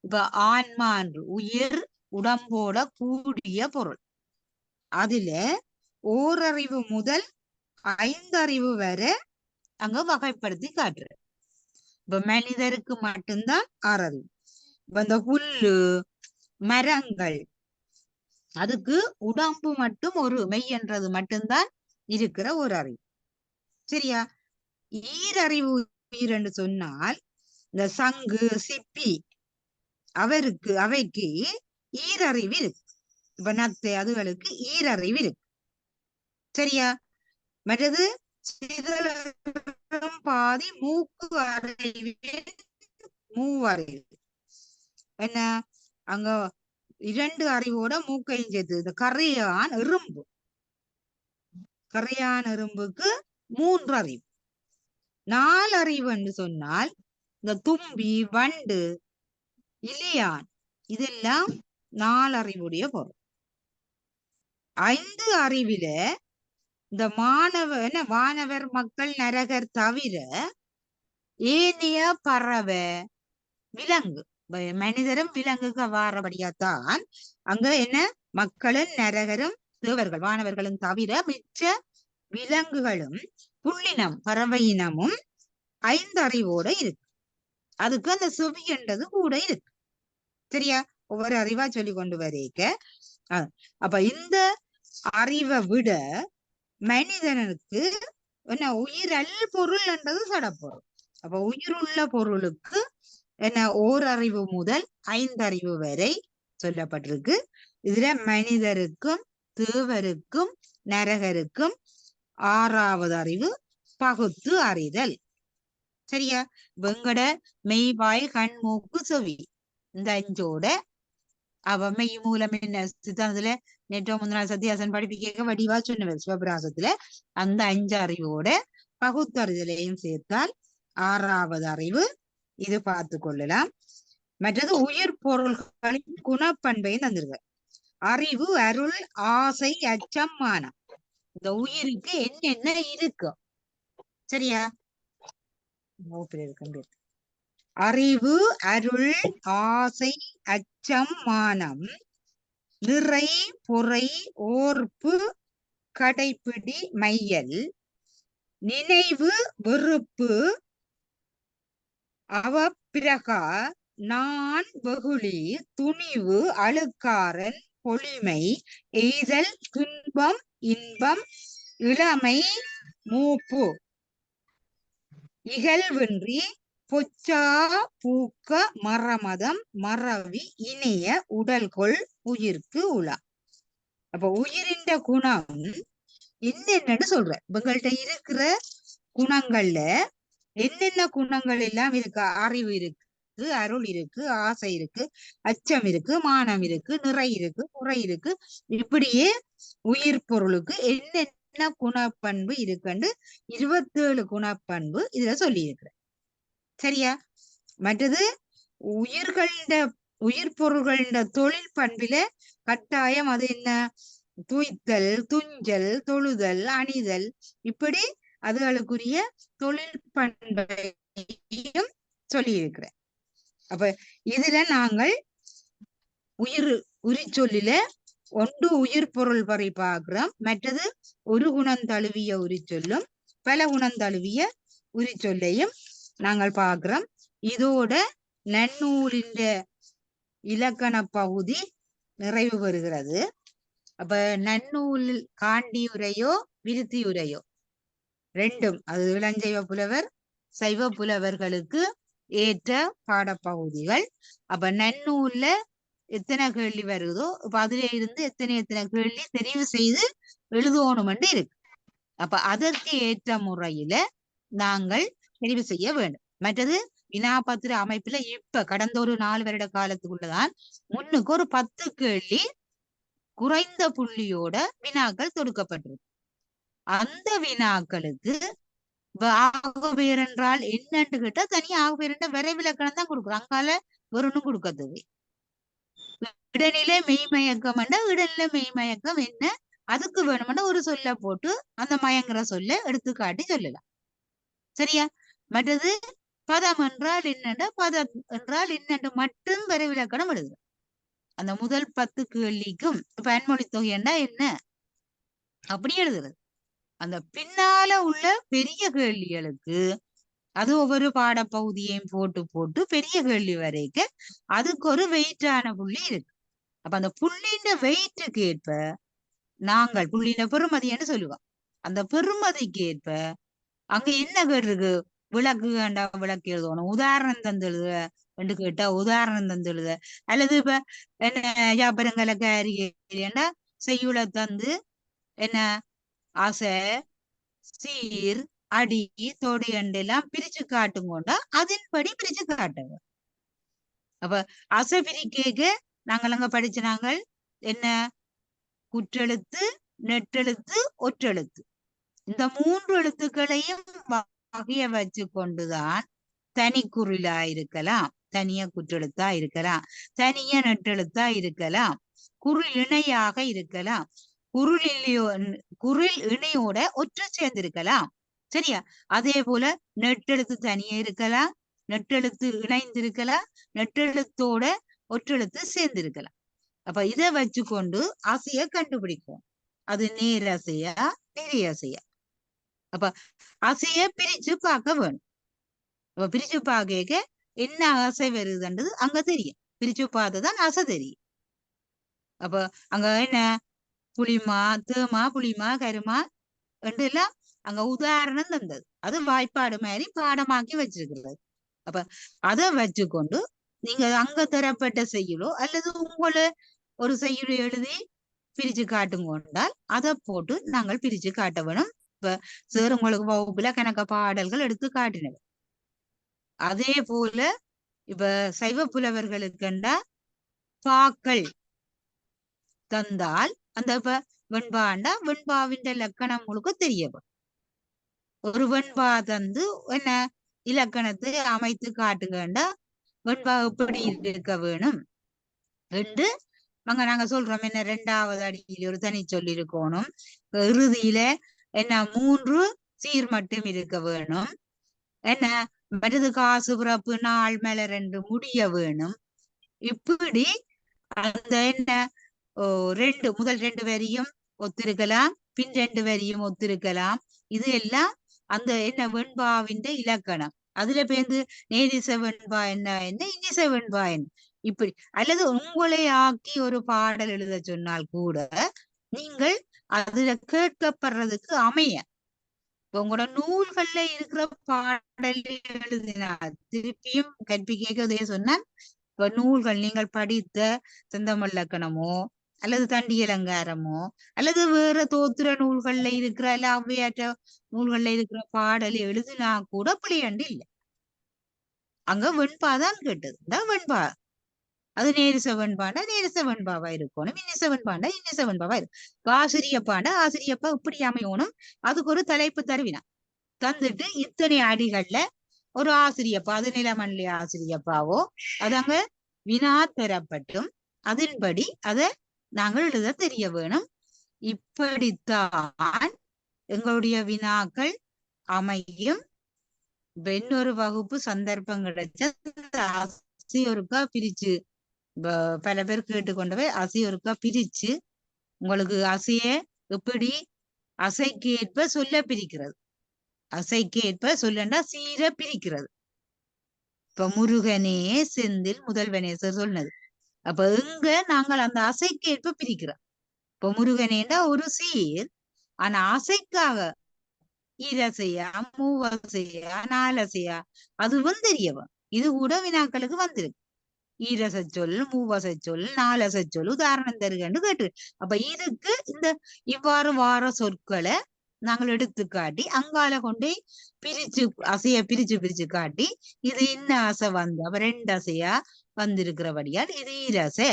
இப்ப ஆன்மா என்று உயிர் உடம்போட கூடிய பொருள். அதுல ஓரறிவு முதல் 5 வரை அங்க வகைப்படுத்தி காட்டுற. இப்ப மனிதருக்கு மட்டும்தான் 6 அறிவு. இப்ப இந்த புல்லு மரங்கள் அதுக்கு உடம்பு மட்டும் ஒரு மெய் என்றது மட்டும்தான் இருக்கிற ஒரு அறிவு. சரியா? ஈரறிவு உயிர் என்று சொன்னால் இந்த சங்கு சிப்பி அவைக்கு ஈரறிவு இருக்கு. இப்ப நத்தை அதுகளுக்கு ஈரறிவு இருக்கு. சரியா? மற்றது சிதறும் பாதி மூக்கு அறிவு மூவறிவு. என்ன அங்க 2 அறிவோட மூக்கையும் சேர்த்து இந்த கரையான் எறும்புக்கு 3 அறிவு. 4 அறிவு என்று சொன்னால் இந்த தும்பி வண்டு இலியான் இதெல்லாம் 4 அறிவுடைய பொருள். 5 அறிவில இந்த வானவர் மக்கள் நரகர் தவிர ஏனைய பறவை விலங்கு மனிதரும் விலங்குக்கு வாரபடியாத்தான் அங்க என்ன மக்களும் நரகரும் தேவர்கள் வானவர்களும் தவிர மிச்ச விலங்குகளும் புள்ளினம் பறவை இனமும் 5 அறிவோட இருக்கு. அதுக்கு அந்த செவி என்றது கூட இருக்கு. சரியா? ஒவ்வொரு அறிவா சொல்லி கொண்டு வரைக்க அப்ப இந்த அறிவை விட மனிதனுக்கு என்ன உயிரல் பொருள் என்றது சடப்பொருள். அப்ப உயிருள்ள பொருளுக்கு என்ன ஓரறிவு முதல் 5 அறிவு வரை சொல்லப்பட்டிருக்கு. இதுல மனிதருக்கும் தேவருக்கும் நரகருக்கும் 6வது அறிவு பகுத்து அறிதல். சரியா? வெங்கட மெய்வாய் கண் மூக்கு செவி இந்த 5ஓட அவ மெய் மூலம் என்ன சித்தாந்தத்துல நேற்று முந்தினாள் சத்தியாசன் படிப்பிக்க வடிவா சொன்னவர் சிவபிராசத்துல அந்த 5 அறிவோட பகுத்தறிதலையும் சேர்த்தால் 6வது அறிவு. இது பார்த்து கொள்ளலாம். மற்றது உயிர் பொருள்களின் குணப்பண்பையும் தந்திருக்க. அறிவு அருள் ஆசை அச்சம் மானம் இந்த உயிருக்கு என்னென்ன இருக்கு. சரியா? அறிவு அருள் ஆசை அச்சம் மானம் நிறை பொறை ஓர்ப்பு கடைப்பிடி மையல் நினைவு வெறுப்பு அவப்பிரகா நான் வெகுளி துணிவு அழுக்காரன் பொலிமை எய்தல் துன்பம் இன்பம் இளமை மூப்பு இகழ்வின்றி பொச்சா பூக்க மரமதம் மறவி இணைய உடல்கொள் உயிர்க்கு உலா. அப்ப உயிரின் குணம் என்னென்னு சொல்ற. இவங்கள்ட்ட இருக்கிற குணங்கள்ல என்னென்ன குணங்கள் எல்லாம் இருக்கு. அறிவு இருக்கு, அருள் இருக்கு, ஆசை இருக்கு, அச்சம் இருக்கு, மானம் இருக்கு, நிறை இருக்கு, குறை இருக்கு. இப்படியே உயிர் பொருளுக்கு என்னென்ன குணப்பண்பு இருக்குன்னு 27 குணப்பண்பு இதுல சொல்லி இருக்கிற. சரியா? மற்றது உயிர் பொருள்கள தொழில் பண்பில கட்டாயம் அது என்ன துய்த்தல் துஞ்சல் தொழுதல் அணிதல் இப்படி அதுகளுக்குரிய தொழில் பண்பையும் சொல்லி இருக்கிற. அப்ப இதுல நாங்கள் உரிச்சொல்லில ஒன்று உயிர் பொருள் பறி பார்க்கிறோம். மற்றது ஒரு குணம் தழுவிய உரிச்சொல்லும் பல குணம் தழுவிய உரிச்சொல்லையும் நாங்கள் பார்க்கிறோம். இதோட நன்னூலின் இலக்கண பகுதி நிறைவு பெறுகிறது. அப்ப நன்னூலில் காண்டியுரையோ விருத்தியுரையோ ரெண்டும் அது இளஞ்சைவ புலவர் சைவ புலவர்களுக்கு ஏற்ற பாடப்பகுதிகள். அப்ப நன்னூல்ல எத்தனை கேள்வி வருதோ இப்ப அதுல இருந்து எத்தனை கேள்வி தெரிவு செய்து எழுதணும் இருக்கு. அப்ப அதற்கு ஏற்ற முறையில நாங்கள் தெரிவு செய்ய வேண்டும். மற்றது வினாபத்திர அமைப்புல இப்ப கடந்த ஒரு 4 வருட காலத்துக்குள்ளதான் முன்னுக்கு ஒரு 10 கேள்வி குறைந்த புள்ளியோட வினாக்கள் தொடுக்கப்பட்டிருக்கு. அந்த வினாக்களுக்கு ஆகுபெயர் என்றால் என்னன்னு கேட்டா தனியா ஆகுபெயர் விரைவிலக்கணம் தான் கொடுக்குறோம். அங்கால ஒருன்னு கொடுக்கறது. இடைநிலை மெய்மயக்கம் இடைநிலை மெய்மயக்கம் என்ன அதுக்கு வேணும்னா ஒரு சொல்ல போட்டு அந்த மயங்கிற சொல்ல எடுத்துக்காட்டி சொல்லலாம். சரியா? மற்றது பதம் என்றால் என்னென்ன பதம் என்றால் என்னென்று மட்டும் விரைவிலக்கணம் எழுதுற. அந்த முதல் 10 கேள்விக்கும் பயன்மொழி தொகை என்ன அப்படி எழுதுறது. அந்த பின்னால உள்ள பெரிய கேள்விகளுக்கு அது ஒவ்வொரு பாடப்பகுதியையும் போட்டு போட்டு பெரிய கேள்வி வரைக்கும் அதுக்கு ஒரு வெயிட்டான புள்ளி இருக்கு. அப்ப அந்த புள்ளின்ற வெயிட்டுக்கு ஏற்ப நாங்கள் புள்ளின பெறுமதின்னு சொல்லுவோம். அந்த பெறுமதிக்கு ஏற்ப அங்க என்ன கேட்டிருக்கு, விளக்கு வேண்டா விளக்கு எழுதணும், உதாரணம் தந்து எழுத என்று கேட்டா உதாரணம் தந்து எழுத, அல்லது இப்ப என்ன வியாபாரங்களை செய்யுள தந்து என்ன ஆசை சீர் அடி தொடு எல்லாம் பிரிச்சு காட்டுங்கோண்டா அதன்படி பிரிச்சு காட்டுங்க. அப்ப அசை பிரிக்க நாங்கள் அங்க படிச்ச நாங்கள் என்ன குற்றெழுத்து நெட்டெழுத்து ஒற்றெழுத்து இந்த 3 எழுத்துக்களையும் வகைய வச்சு கொண்டுதான் தனி குறிலா இருக்கலாம், தனிய குற்றெழுத்தா இருக்கலாம், தனிய நெட்டெழுத்தா இருக்கலாம், குரில் இணையாக இருக்கலாம், குரில் இணையோட ஒற்று சேர்ந்திருக்கலாம். சரியா? அதே போல நெட்டெழுத்து தனியே இருக்கலாம், நெட்டெழுத்து இணைந்திருக்கலாம், நெட்டெழுத்தோட ஒற்றெழுத்து சேர்ந்திருக்கலாம். அப்ப இதை வச்சுக்கொண்டு அசைய கண்டுபிடிக்கும். அது நேரசையா நெறியசையா. அப்ப அசைய பிரிச்சு பார்க்க வேணும். அப்ப பிரிச்சு பார்க்க என்ன அசை வருதுன்றது அங்க தெரியும். பிரிச்சு பார்த்துதான் அசை தெரியும். அப்ப அங்க என்ன புளிமா தேமா புளிமா கருமா என்று எல்லாம் அங்க உதாரணம் தந்தது. அது வாய்ப்பாடு மாதிரி பாடமாக்கி வச்சிருக்கிறது. அப்ப அதை வச்சுக்கொண்டு நீங்க அங்க தரப்பட்ட செய்யுளோ அல்லது உங்களை ஒரு செய்யுளை எழுதி பிரிச்சு காட்டுங்கொண்டால் அதை போட்டு நாங்கள் பிரிச்சு காட்ட வேணும். இப்ப சார் உங்களுக்கு வகுப்புல கணக்க பாடல்கள் எடுத்து காட்டினது. அதே போல இப்ப சைவ புலவர்களுக்குண்டா பாக்கள் தந்தால் அந்த இப்ப வெண்பாண்டா வெண்பாவின் இலக்கணம் முழுக்க தெரியவும் ஒரு வெண்பா தந்து என்ன இலக்கணத்தை அமைத்து காட்டுங்கண்டா வெண்பா எப்படி இருக்க வேணும் என்று அங்க நாங்க சொல்றோம். என்ன 2வது அடியில் ஒரு தனி சொல்லி இருக்கணும், இறுதியில என்ன 3 சீர் மட்டும் இருக்க வேணும், என்ன மற்றது காசு பிறப்பு நாள் மலர் என்று முடிய வேணும். இப்படி அந்த என்ன முதல் 2 வரியும் ஒத்திருக்கலாம், பின் 2 வரியும் ஒத்திருக்கலாம். இது எல்லாம் அந்த என்ன வெண்பாவின் இலக்கணம். அதுல பேருந்து நேரிச வெண்பா என்ன இன்னிசை வெண்பா என்ன இப்படி, அல்லது உங்களை ஆக்கி ஒரு பாடல் எழுத சொன்னால் கூட நீங்கள் அதுல கேட்கப்படுறதுக்கு அமைய உங்களோட நூல்கள்ல இருக்கிற பாடல் எழுதினா திருப்பியும் கற்பிக்கதே சொன்னால் இப்ப நூல்கள் நீங்கள் படித்த செந்தமிழக்கணமோ அல்லது தண்டி அலங்காரமோ அல்லது வேற தோத்திர நூல்கள்ல இருக்கிற அல்ல ஔவையாற்ற நூல்கள்ல இருக்கிற பாடல் எழுதினா கூட பிள்ளையாண்டு இல்லை. அங்க வெண்பாதான் கேட்டது. வெண்பா அது நேரிச வெண்பாண்டா நேரிச வெண்பாவா இருக்கணும், இன்னிச வெண்பாண்டா இன்னிச வெண்பாவா இருக்கும். ஆசிரியப்பாண்டா ஆசிரியப்பா இப்படி அமையணும். அதுக்கு ஒரு தலைப்பு தருவினா தந்துட்டு இத்தனை அடிகள்ல ஒரு ஆசிரியப்பா, அது நிலமண்லி ஆசிரியப்பாவோ அது அங்க வினா பெறப்பட்டும் அதன்படி அதை நாங்கள் எழுத தெரிய வேணும். இப்படித்தான் எங்களுடைய வினாக்கள் அமையும். இன்னொரு வகுப்பு சந்தர்ப்பம் கிடைச்ச அசியொருக்கா பிரிச்சு பல பேர் கேட்டுக்கொண்டவை அசியொருக்கா பிரிச்சு உங்களுக்கு அசைய எப்படி அசைக்கு ஏற்ப சொல்ல பிரிக்கிறது, அசைக்கு ஏற்ப சொல்லண்டா சீர பிரிக்கிறது. இப்ப முருகனே செந்தில் முதல்வனேசர் சொன்னது. அப்ப எங்க நாங்கள் அந்த அசைக்கு ஏற்ப பிரிக்கிறோம். இப்ப முருகனேண்டா ஒரு சீர், ஆனா அசைக்காக ஈரசையா மூவசையா நாலசையா அதுவும் தெரியவும். இது கூட வினாக்களுக்கு வந்திருக்கு. ஈரச சொல் மூவசை சொல் நாலசை சொல் உதாரணம் தருகன்னு கேட்டு. அப்ப இதுக்கு இந்த இவ்வாறு வார சொற்களை நாங்கள் எடுத்து காட்டி அங்கால கொண்டு பிரிச்சு அசைய பிரிச்சு பிரிச்சு காட்டி இது இன்ன அசை வந்து அப்ப 2 அசையா வந்திருக்கிறபடியால் இது ஈரசை,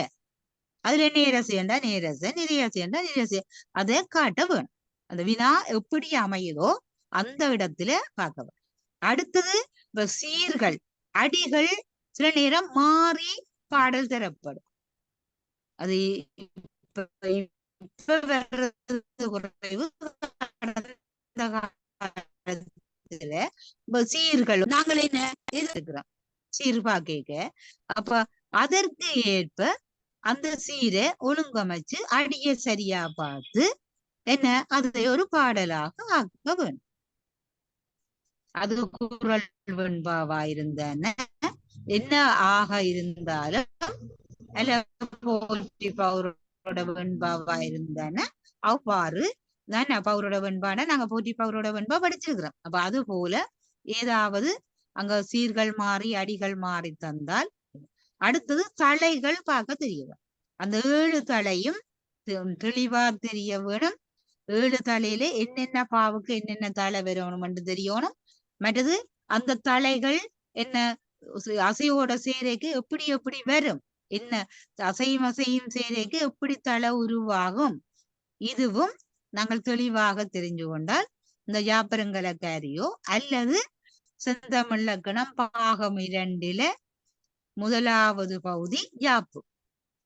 அதுல நேரசையண்டா நேரசை நிறையசையண்டா நிறையசை அதை காட்ட வேணும். அந்த வினா எப்படி அமையுதோ அந்த இடத்துல பார்க்க. அடுத்தது இப்ப சீர்கள் அடிகள் சில நேரம் மாறி பாடல் தரப்படும். அது சீர்கள் நாங்கள் என்ன எதிர்க்கிறோம் சீர்பாக்க. அப்ப அதற்கு ஏற்ப அந்த சீரை ஒழுங்கமைச்சு அடிய சரியா பார்த்து என்ன அதை ஒரு பாடலாக ஆக்க வேண்டும். அது குரல் வெண்பாவா இருந்தான என்ன ஆக இருந்தாலும் அல்ல போற்றி பௌரோட வெண்பாவா இருந்தான அவ்வாறு நான் பௌரோட வெண்பான நாங்க போற்றி பௌரோட வெண்பா படிச்சிருக்கிறோம். அப்ப அது போல ஏதாவது அங்க சீர்கள் மாறி அடிகள் மாறி தந்தால் அடுத்தது தலைகள் பார்க்க தெரியும். அந்த 7 தலையும் தெளிவா தெரிய வேணும். 7 தலையில என்னென்ன பாவுக்கு என்னென்ன தலை வரணும் என்று தெரியணும். மற்றது அந்த தலைகள் என்ன அசையோட சேரைக்கு எப்படி எப்படி வரும், என்ன அசையும் சேரைக்கு எப்படி தலை உருவாகும், இதுவும் நாங்கள் தெளிவாக தெரிஞ்சு கொண்டால் இந்த யாப்பருங்கலக்காரியோ அல்லது செந்தமிழக்கணம் பாகம் 2ல முதலாவது பகுதி யாப்பு.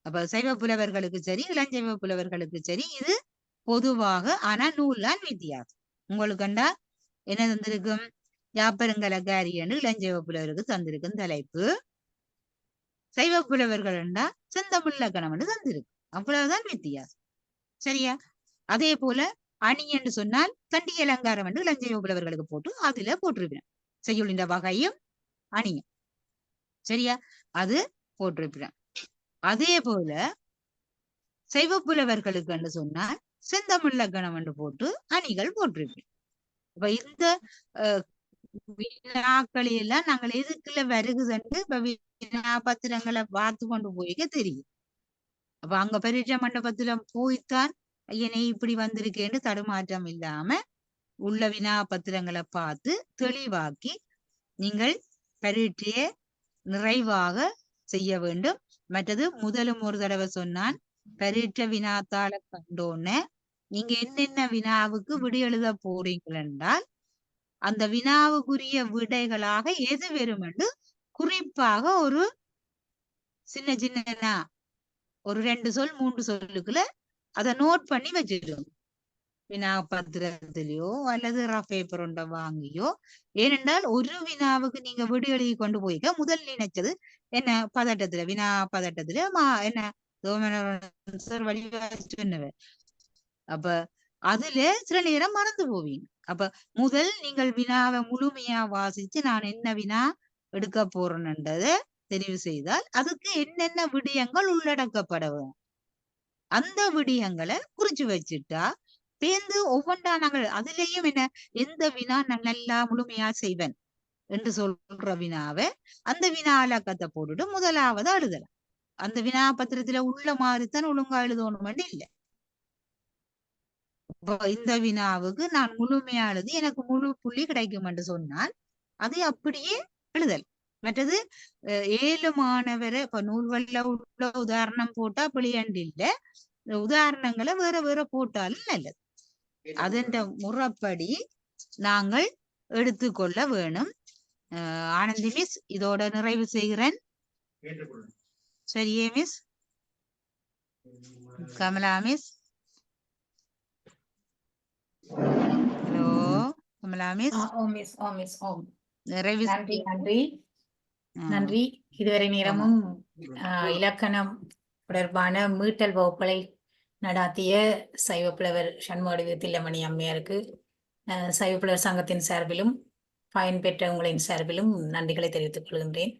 அப்ப சைவ புலவர்களுக்கு சரி இளஞ்சைவ புலவர்களுக்கு சரி இது பொதுவாக, ஆனா நூல்தான் வித்தியாசம். உங்களுக்கு கண்டா என்ன தந்திருக்கும், யாப்பருங்கலக்காரி என்று இளஞ்சைவ புலவருக்கு தந்திருக்கும் தலைப்பு. சைவ புலவர்கள் என்றா செந்தமிழக்கணம் என்று தந்திருக்கு. அவ்வளவுதான் வித்தியாசம். சரியா? அதே போல அணி என்று சொன்னால் தண்டி அலங்காரம் என்று இளஞ்சைவ புலவர்களுக்கு போட்டு அதுல போட்டிருப்பேன். செய்யுளின் வகையும் அணியும். சரியா? அது போட்டிருப்பேன். அதே போல சைவ புலவர்களுக்கு என்று சொன்னால் செந்தமிழக்கணம் என்று போட்டு அணிகள் போட்டிருப்பேன். இப்ப இந்த வினாக்களெல்லாம் நாங்கள் எதுக்குள்ள வருகுதுன்னு இப்ப வினா பத்திரங்களை பார்த்து கொண்டு போய்க்க தெரியும். அப்ப அங்க பரீட்சை மண்டபத்துல போய்த்தான் என்னை இப்படி வந்திருக்கேன்னு தடுமாற்றம் இல்லாம உள்ள வினா பத்திரங்களை பார்த்து தெளிவாக்கி நீங்கள் பரீட்சையை நிறைவாக செய்ய வேண்டும். மற்றது முதலும் ஒரு தடவை சொன்னான், பரீட்சை வினாத்தாள கண்டோன்னு நீங்க என்னென்ன வினாவுக்கு விடை எழுத போறீங்கள் என்றால் அந்த வினாவுக்குரிய விடைகளாக எது வரும் என்று குறிப்பாக ஒரு சின்ன சின்ன ஒரு 2 சொல் 3 சொல்லுக்குள்ள அதை நோட் பண்ணி வச்சிடும். வினா பத்திரத்திலேயோ அல்லது ரஃப் பேப்பர் ஒன்றை வாங்கியோ. ஏனென்றால் ஒரு வினாவுக்கு நீங்க விடு எழுதி கொண்டு போய்க்க முதல் நினைச்சது என்ன பதட்டத்துல வினா பதட்டத்துல என்ன வடிவாச்சுன்னவர். அப்ப அதுல சில நேரம் மறந்து போவீங்க. அப்ப முதல் நீங்கள் வினாவை முழுமையா வாசிச்சு நான் என்ன வினா எடுக்க போறேன்ன்றதை தெரிவு செய்தால் அதுக்கு என்னென்ன விடயங்கள் உள்ளடக்கப்பட வேண்டும். அந்த விடயங்களை குறிச்சு வச்சுட்டா பேர்ந்து ஒவ்வொன்றா நாங்கள் அதுலயும் என்ன எந்த வினா நான் நல்லா முழுமையா செய்வேன் என்று சொல்ற வினாவை அந்த வினா இலக்கத்தை போட்டுட்டு முதலாவது எழுதலாம். அந்த வினா பத்திரத்துல உள்ள மாதிரித்தான் ஒழுங்கா எழுதணும் இல்லை. இந்த வினாவுக்கு நான் முழுமையா எழுதி எனக்கு முழு புள்ளி கிடைக்கும் என்று சொன்னால் அதை அப்படியே எழுதல். மற்றது 7 மாணவரை இப்ப நூல்வல்ல உள்ள உதாரணம் போட்டா பிள்ளையண்டு இல்லை, உதாரணங்களை வேற வேற போட்டாலும் நல்லது. அதன் முறைப்படி நாங்கள் எடுத்துக்கொள்ள வேணும். ஆனந்தி மிஸ் இதோட நிறைவு செய்கிறேன். சரியே miss? Kamala miss? Hello Kamala miss? நிறைவு நன்றி நன்றி நன்றி. இதுவரை நேரமும் இலக்கணம் தொடர்பான மீட்டல் வகுப்புகளை நடாத்திய சைவப்புலவர் சண்முகவடிவு தில்லமணி அம்மையாருக்கு சைவப்புலவர் சங்கத்தின் சார்பிலும் பயன்பெற்ற உங்களின் சார்பிலும் நன்றிகளை தெரிவித்துக் கொள்கின்றேன்.